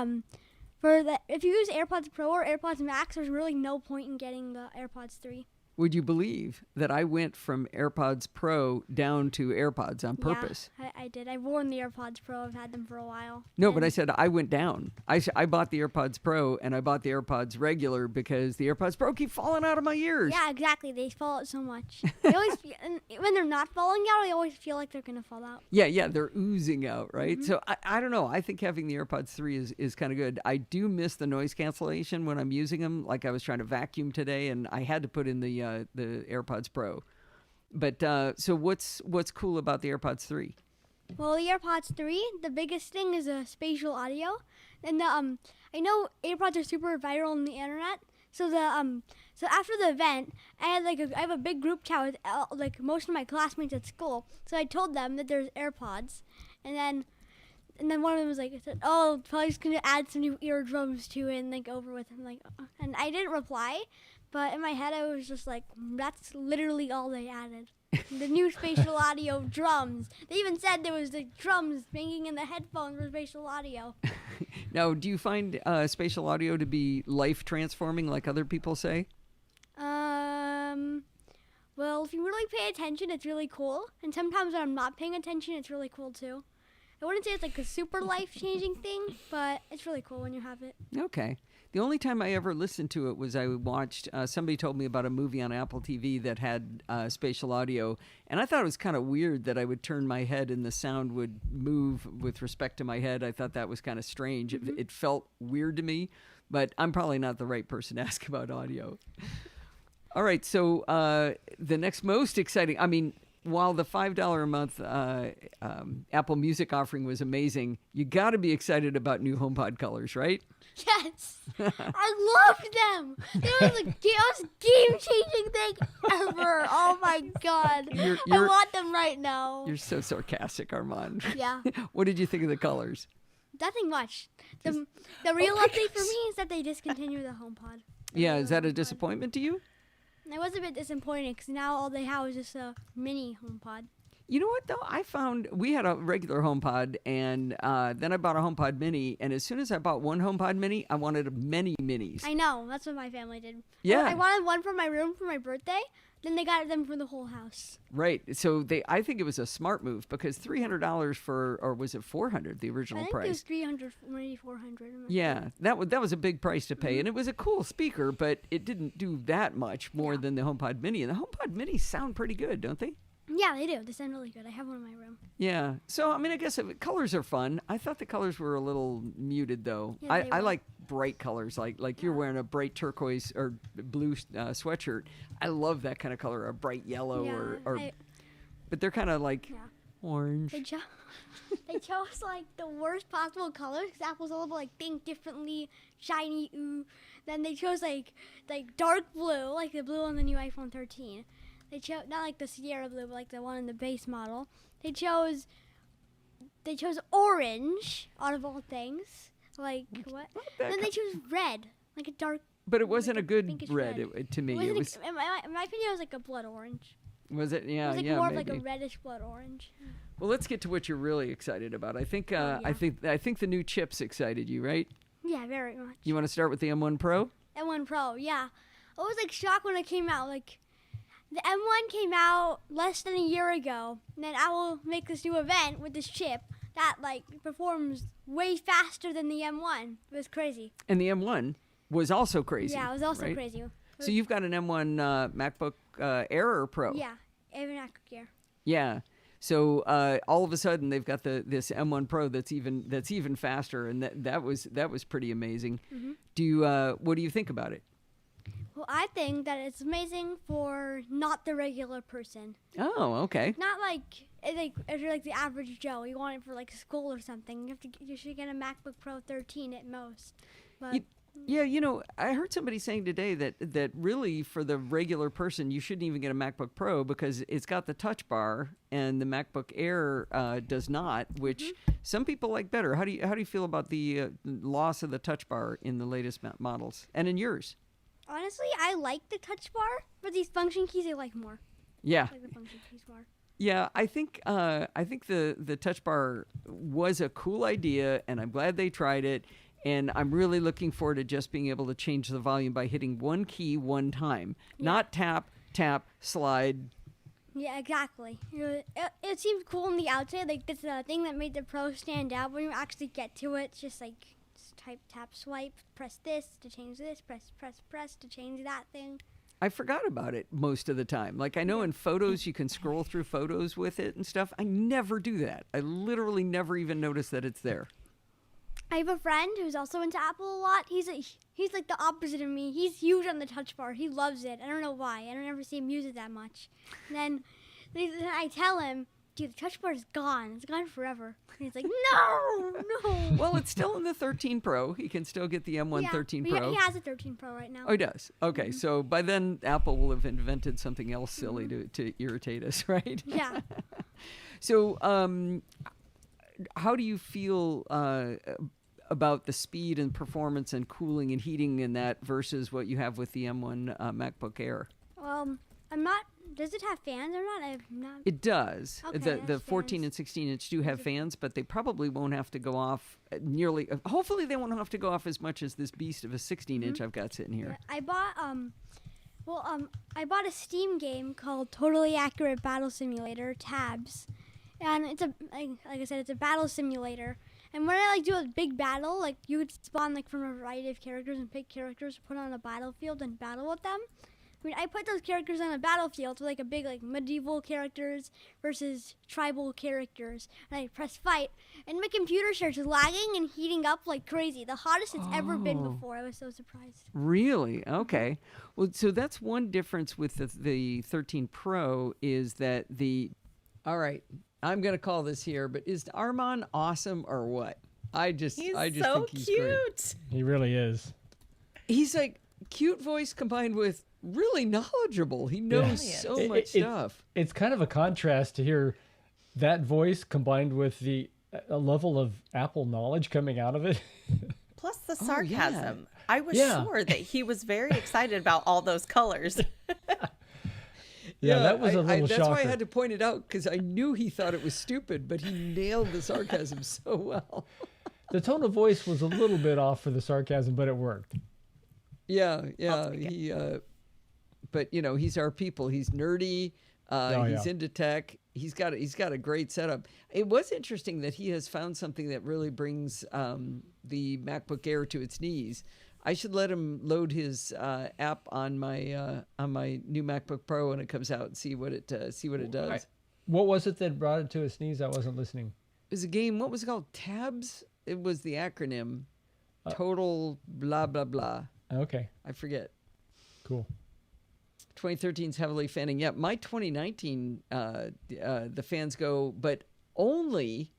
Speaker 5: if you use AirPods Pro or AirPods Max, there's really no point in getting the AirPods 3.
Speaker 2: Would you believe that I went from AirPods Pro down to AirPods on purpose?
Speaker 5: Yeah, I did. I've worn the AirPods Pro. I've had them for a while.
Speaker 2: No, but I said I went down. I bought the AirPods Pro and I bought the AirPods regular because the AirPods Pro keep falling out of my ears.
Speaker 5: Yeah, exactly. They fall out so much. They always, and when they're not falling out, I always feel like they're going to fall out.
Speaker 2: Yeah, they're oozing out, right? So I don't know. I think having the AirPods 3 is kind of good. I do miss the noise cancellation when I'm using them. Like I was trying to vacuum today and I had to put in the AirPods Pro. But so what's cool about the AirPods 3?
Speaker 5: Well, the AirPods 3, the biggest thing is spatial audio. And I know AirPods are super viral on the internet. So so after the event, I have a big group chat with like most of my classmates at school. So I told them that there's AirPods, and then one of them was like, "Oh, probably just gonna add some new eardrums to it and like over with." I'm like, and I didn't reply, but in my head I was just like, "That's literally all they added." The new spatial audio drums. They even said there was the drums banging in the headphones for spatial audio.
Speaker 2: Now, do you find spatial audio to be life transforming, like other people say?
Speaker 5: Well, if you really pay attention, it's really cool. And sometimes when I'm not paying attention, it's really cool too. I wouldn't say it's like a super life-changing thing, but it's really cool when you have it.
Speaker 2: Okay. The only time I ever listened to it was I watched, somebody told me about a movie on Apple TV that had spatial audio, and I thought it was kind of weird that I would turn my head and the sound would move with respect to my head. I thought that was kind of strange. It felt weird to me, but I'm probably not the right person to ask about audio. All right, so the next most exciting, I mean, while the $5 a month Apple Music offering was amazing, you got to be excited about new HomePod colors, right?
Speaker 5: Yes! I loved them! It was the most game-changing thing ever! Oh my god! I want them right now.
Speaker 2: You're so sarcastic, Armand.
Speaker 5: Yeah.
Speaker 2: What did you think of the colors?
Speaker 5: Nothing much. The real update for me is that they discontinued the HomePod.
Speaker 2: Yeah, is that a disappointment to you?
Speaker 5: I was a bit disappointed because now all they have is just a mini HomePod.
Speaker 2: You know what, though? I found we had a regular HomePod, and then I bought a HomePod Mini, and as soon as I bought one HomePod Mini, I wanted many minis.
Speaker 5: I know. That's what my family did.
Speaker 2: Yeah.
Speaker 5: I wanted one for my room for my birthday. Then they got them for the whole house.
Speaker 2: Right. So I think it was a smart move because $300 for, or was it $400, the original
Speaker 5: I think
Speaker 2: price?
Speaker 5: it was 300, maybe 400.
Speaker 2: Yeah, that was a big price to pay, and it was a cool speaker, but it didn't do that much more than the HomePod Mini. And the HomePod Mini sound pretty good, don't they?
Speaker 5: Yeah, they do. They sound really good. I have one in my room.
Speaker 2: Yeah. So, I mean, I guess colors are fun. I thought the colors were a little muted, though.
Speaker 5: Yeah,
Speaker 2: I like bright colors, like you're wearing a bright turquoise or blue sweatshirt. I love that kind of color, a bright yellow but they're kind of like orange.
Speaker 5: They chose like the worst possible colors because Apple's all about like think differently, shiny, ooh. Then they chose like dark blue, like the blue on the new iPhone 13. They chose not like the Sierra blue, but like the one in the base model. They chose orange out of all things. Like what? Then they chose red, like a dark.
Speaker 2: But it wasn't a good
Speaker 5: pinkish
Speaker 2: red to me. It was.
Speaker 5: In my opinion, it was like a blood orange.
Speaker 2: Was it? Yeah,
Speaker 5: It was like
Speaker 2: maybe.
Speaker 5: more of like a reddish blood orange.
Speaker 2: Well, let's get to what you're really excited about. I think I think the new chips excited you, right?
Speaker 5: Yeah, very much.
Speaker 2: You want to start with the M1 Pro?
Speaker 5: M1 Pro, yeah. I was like shocked when it came out. Like the M1 came out less than a year ago, and then Apple make this new event with this chip that like performs way faster than the M1. It was crazy.
Speaker 2: And the M1 was also crazy.
Speaker 5: Yeah, it was also
Speaker 2: right?
Speaker 5: crazy.
Speaker 2: So you've got an M1 MacBook Air or Pro?
Speaker 5: Yeah, even MacBook Air.
Speaker 2: Yeah. So all of a sudden they've got this M1 Pro that's even faster, and that was pretty amazing. Mm-hmm. What do you think about it?
Speaker 5: Well, I think that it's amazing for not the regular person.
Speaker 2: Oh, okay.
Speaker 5: Not like if you're like the average Joe, you want it for like school or something. You should get a MacBook Pro 13 at most. But
Speaker 2: Yeah, I heard somebody saying today that really for the regular person, you shouldn't even get a MacBook Pro because it's got the touch bar and the MacBook Air does not, which some people like better. How do you feel about the loss of the touch bar in the latest models and in yours?
Speaker 5: honestly, I like the touch bar, but these function keys I like more.
Speaker 2: Yeah.
Speaker 5: I like the function keys more.
Speaker 2: Yeah, I think the touch bar was a cool idea, and I'm glad they tried it. And I'm really looking forward to just being able to change the volume by hitting one key one time, not tap, tap, slide.
Speaker 5: Yeah, exactly. It seems cool on the outside, like this thing that made the Pro stand out. When you actually get to it, it's just like type, tap, swipe, press this to change this, press to change that thing.
Speaker 2: I forgot about it most of the time. Like, I know in photos you can scroll through photos with it and stuff. I never do that. I literally never even notice that it's there.
Speaker 5: I have a friend who's also into Apple a lot. He's like the opposite of me. He's huge on the touch bar. He loves it. I don't know why. I don't ever see him use it that much. And then I tell him, dude, the touch bar is gone. It's gone forever. And he's like, no.
Speaker 2: Well, it's still in the 13 Pro. He can still get the M1 13 Pro.
Speaker 5: He has a 13 Pro right now.
Speaker 2: Oh, he does? Okay, so by then Apple will have invented something else silly to irritate us, right?
Speaker 5: Yeah.
Speaker 2: So how do you feel about the speed and performance and cooling and heating in that versus what you have with the M1 MacBook Air?
Speaker 5: I'm not does it have fans or not? I've not.
Speaker 2: It does.
Speaker 5: Okay,
Speaker 2: The
Speaker 5: that's
Speaker 2: 14
Speaker 5: fans.
Speaker 2: and 16-inch do have fans, but they probably won't have to go off nearly. Hopefully, they won't have to go off as much as this beast of a 16-inch I've got sitting here.
Speaker 5: Yeah, I bought I bought a Steam game called Totally Accurate Battle Simulator Tabs, and it's like I said, it's a battle simulator. And when I do a big battle, like you would spawn like from a variety of characters and pick characters to put on a battlefield and battle with them. I mean, I put those characters on a battlefield with like a big like medieval characters versus tribal characters, and I press fight, and my computer starts lagging and heating up like crazy. The hottest it's ever been before. I was so surprised.
Speaker 2: Really? Okay. Well, so that's one difference with the 13 Pro is that all right, I'm going to call this here, but is Armand awesome or what? I just
Speaker 1: He's
Speaker 2: think
Speaker 1: so
Speaker 2: he's
Speaker 1: cute.
Speaker 2: great.
Speaker 3: He really is.
Speaker 2: He's like cute voice combined with really knowledgeable. He knows so much stuff.
Speaker 3: It's kind of a contrast to hear that voice combined with the a level of Apple knowledge coming out of it.
Speaker 1: Plus the
Speaker 2: yeah.
Speaker 1: sarcasm. I was
Speaker 3: Yeah.
Speaker 1: sure that he was very excited about all those colors.
Speaker 3: Yeah, that was a little
Speaker 2: that's
Speaker 3: shocker.
Speaker 2: why I had to point it out, because I knew he thought it was stupid, but he nailed the sarcasm so well.
Speaker 3: The tone of voice was a little bit off for the sarcasm, but it worked.
Speaker 2: Yeah.
Speaker 1: take it.
Speaker 2: But he's our people. He's nerdy. He's
Speaker 3: yeah.
Speaker 2: into tech. He's got a great setup. It was interesting that he has found something that really brings the MacBook Air to its knees. I should let him load his app on my new MacBook Pro when it comes out and see what it does.
Speaker 3: What was it that brought it to a sneeze? I wasn't listening.
Speaker 2: It was a game. What was it called? Tabs. It was the acronym. Total blah blah blah.
Speaker 3: Okay,
Speaker 2: I forget.
Speaker 3: cool.
Speaker 2: 2013's heavily fanning. Yeah, my 2019, the fans go, but only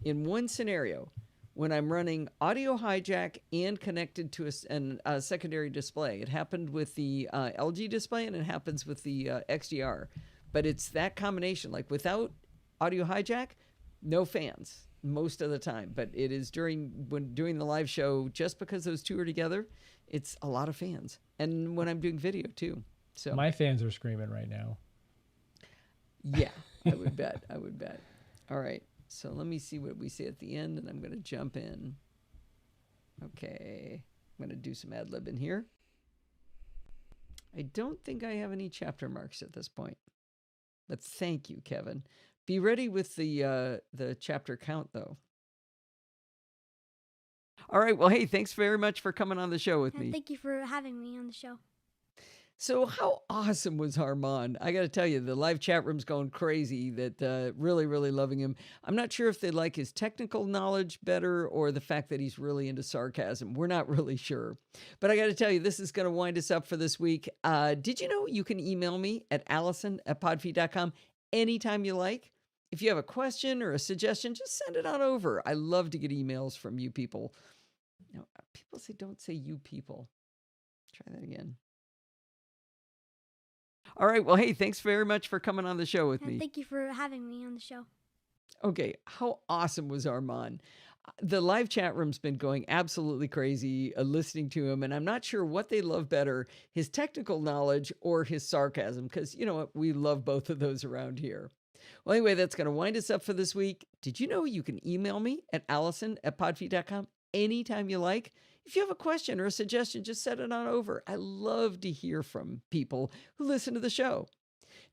Speaker 2: in one scenario, when I'm running audio hijack and connected to a secondary display. It happened with the LG display, and it happens with the XDR. But it's that combination. Like without audio hijack, no fans most of the time. But it is doing the live show, just because those two are together, it's a lot of fans. And when I'm doing video too. So
Speaker 3: My fans are screaming right now.
Speaker 2: yeah, I would bet. All right. So let me see what we say at the end, and I'm going to jump in. Okay. I'm going to do some ad lib in here. I don't think I have any chapter marks at this point, but thank you, Kevin. Be ready with the chapter count, though. All right. Well, hey, thanks very much for coming on the show with me.
Speaker 5: Thank you for having me on the show.
Speaker 2: So how awesome was Armand? I got to tell you, the live chat room's going crazy. That really, really loving him. I'm not sure if they like his technical knowledge better or the fact that he's really into sarcasm. We're not really sure. But I got to tell you, this is going to wind us up for this week. Did you know you can email me at allison@podfeed.com anytime you like? If you have a question or a suggestion, just send it on over. I love to get emails from you people. Now, people say, don't say you people. Try that again. All right. Well, hey, thanks very much for coming on the show with me.
Speaker 5: Thank you for having me on the show.
Speaker 2: Okay. How awesome was Armand? The live chat room's been going absolutely crazy listening to him, and I'm not sure what they love better, his technical knowledge or his sarcasm, because you know what? We love both of those around here. Well, anyway, that's going to wind us up for this week. Did you know you can email me at allison@podfeed.com anytime you like? If you have a question or a suggestion, just send it on over. I love to hear from people who listen to the show.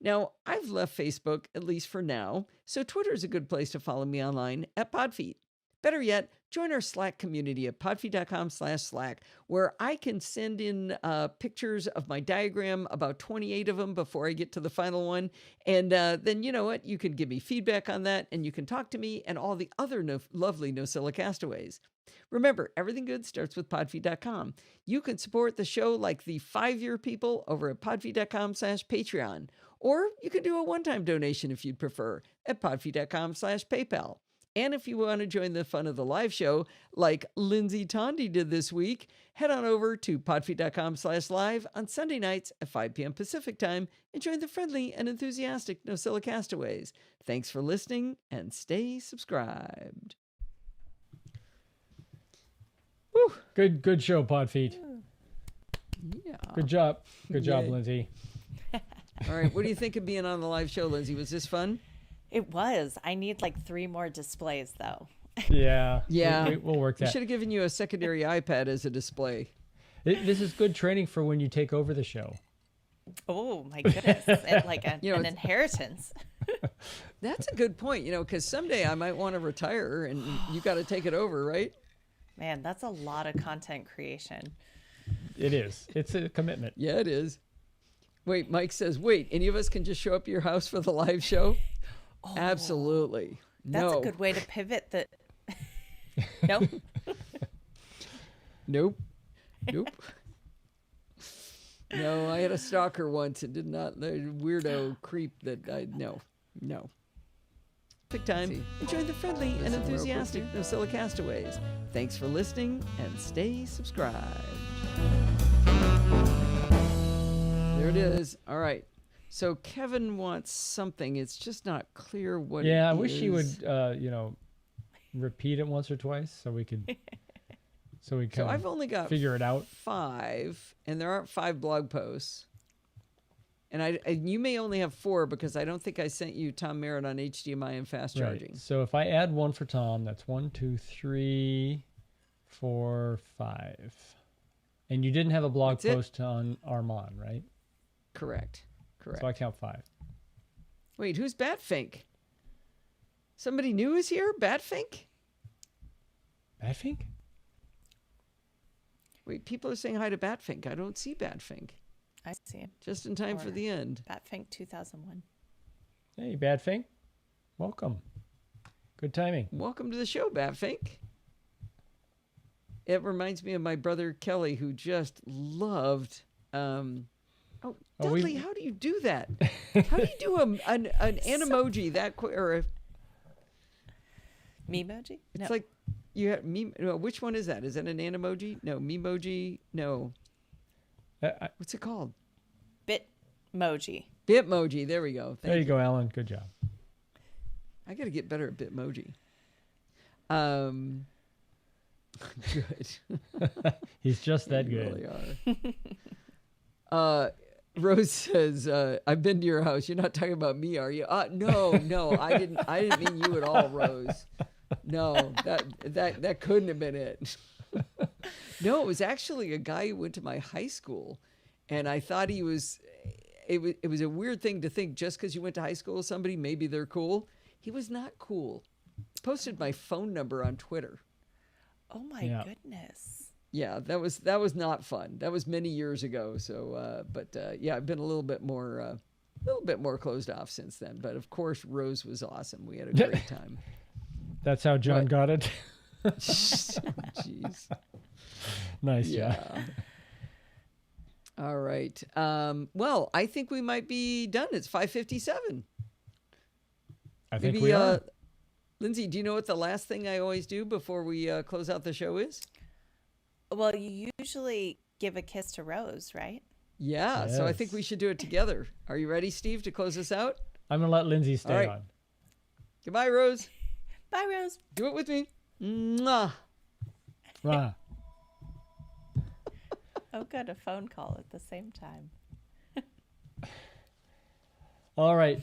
Speaker 2: Now, I've left Facebook, at least for now, so Twitter is a good place to follow me online at Podfeed. Better yet, join our Slack community at podfeed.com/Slack, where I can send in pictures of my diagram, about 28 of them before I get to the final one. And then you know what? You can give me feedback on that, and you can talk to me and all the other lovely Nosilla castaways. Remember, everything good starts with podfeed.com. You can support the show like the 5-year people over at podfeed.com/Patreon. Or you can do a one-time donation if you'd prefer at podfeed.com/PayPal. And if you want to join the fun of the live show, like Lindsay Tondi did this week, head on over to podfeed.com/live on Sunday nights at 5 p.m. Pacific time and join the friendly and enthusiastic Nosilla castaways. Thanks for listening and stay subscribed. Woo.
Speaker 3: Good show, Podfeet.
Speaker 2: Yeah.
Speaker 3: Good job,
Speaker 2: Yay.
Speaker 3: Lindsay.
Speaker 2: All right. What do you think of being on the live show, Lindsay? Was this fun?
Speaker 1: It was. I need like 3 more displays though.
Speaker 3: Yeah.
Speaker 2: Yeah.
Speaker 3: We'll work
Speaker 2: We
Speaker 3: that.
Speaker 2: should have given you a secondary iPad as a display.
Speaker 3: This is good training for when you take over the show.
Speaker 1: Oh my goodness. And like an
Speaker 2: You know, it's-
Speaker 1: inheritance.
Speaker 2: That's a good point, because someday I might want to retire and you got to take it over, right?
Speaker 1: Man, that's a lot of content creation.
Speaker 3: It is. It's a commitment.
Speaker 2: Yeah, it is. Wait, Mike says, wait, any of us can just show up at your house for the live show? Absolutely.
Speaker 1: That's
Speaker 2: No.
Speaker 1: a good way to pivot the Nope.
Speaker 2: Nope. Nope. No, I had a stalker once and did not, the weirdo creep that no. Perfect time. Enjoy the friendly and enthusiastic NosillaCastaways. Thanks for listening and stay subscribed. There it is. All right. So Kevin wants something. It's just not clear what it is.
Speaker 3: Yeah, I wish he would, repeat it once or twice so we could, so we
Speaker 2: So
Speaker 3: can
Speaker 2: I've only got
Speaker 3: figure it out.
Speaker 2: 5, and there aren't 5 blog posts. And you may only have 4 because I don't think I sent you Tom Merritt on HDMI and fast charging.
Speaker 3: Right. So if I add 1 for Tom, that's 1, 2, 3, 4, 5. And you didn't have a blog
Speaker 2: That's it?
Speaker 3: post on Armand, right?
Speaker 2: Correct.
Speaker 3: So I count 5.
Speaker 2: Wait, who's Batfink? Somebody new is here? Batfink?
Speaker 3: Badfink?
Speaker 2: Wait, people are saying hi to Batfink. I don't see Batfink.
Speaker 1: I see him.
Speaker 2: Just in time for
Speaker 1: Or-
Speaker 2: the end.
Speaker 1: Batfink 2001.
Speaker 3: Hey, Badfink. Welcome. Good timing.
Speaker 2: Welcome to the show, Batfink. It reminds me of my brother Kelly, who just loved.
Speaker 3: Oh, we-
Speaker 2: Dudley, how do you do that? How do you do an emoji that quick? Or
Speaker 1: Memoji?
Speaker 2: it's like you have me. No, which one is that? Is that an emoji? No, memoji. No, what's it called?
Speaker 1: Bitmoji.
Speaker 2: Bitmoji. There we go.
Speaker 3: There you go, Alan. Good job.
Speaker 2: I got to get better at Bitmoji. Good.
Speaker 3: He's just that
Speaker 2: You
Speaker 3: good.
Speaker 2: really are. Rose says, "I've been to your house. You're not talking about me, are you?" No, I didn't mean you at all, Rose. No, that couldn't have been it. No, it was actually a guy who went to my high school, and I thought he was. It was a weird thing to think just because you went to high school with somebody, maybe they're cool. He was not cool. Posted my phone number on Twitter.
Speaker 1: Oh my
Speaker 3: Yeah.
Speaker 1: goodness.
Speaker 2: Yeah, that was not fun. That was many years ago. So, yeah, I've been a little bit more closed off since then. But of course, Rose was awesome. We had a great time.
Speaker 3: That's how John
Speaker 2: What?
Speaker 3: got it.
Speaker 2: Jeez.
Speaker 3: Nice,
Speaker 2: Yeah. All right. Well, I think we might be done. It's 5:57.
Speaker 3: I think
Speaker 2: Maybe,
Speaker 3: we are.
Speaker 2: Lindsay, do you know what the last thing I always do before we close out the show is?
Speaker 1: Well, you usually give a kiss to Rose, right?
Speaker 2: Yeah. So I think
Speaker 3: Yes.
Speaker 2: we should do it together. Are you ready, Steve, to close us out?
Speaker 3: I'm going to let Lindsay stay
Speaker 2: right.
Speaker 3: on.
Speaker 2: Goodbye, Rose.
Speaker 1: Bye, Rose.
Speaker 2: Do it with me. Mwah.
Speaker 3: Ah.
Speaker 1: Oh, good. A phone call at the same time.
Speaker 3: All right.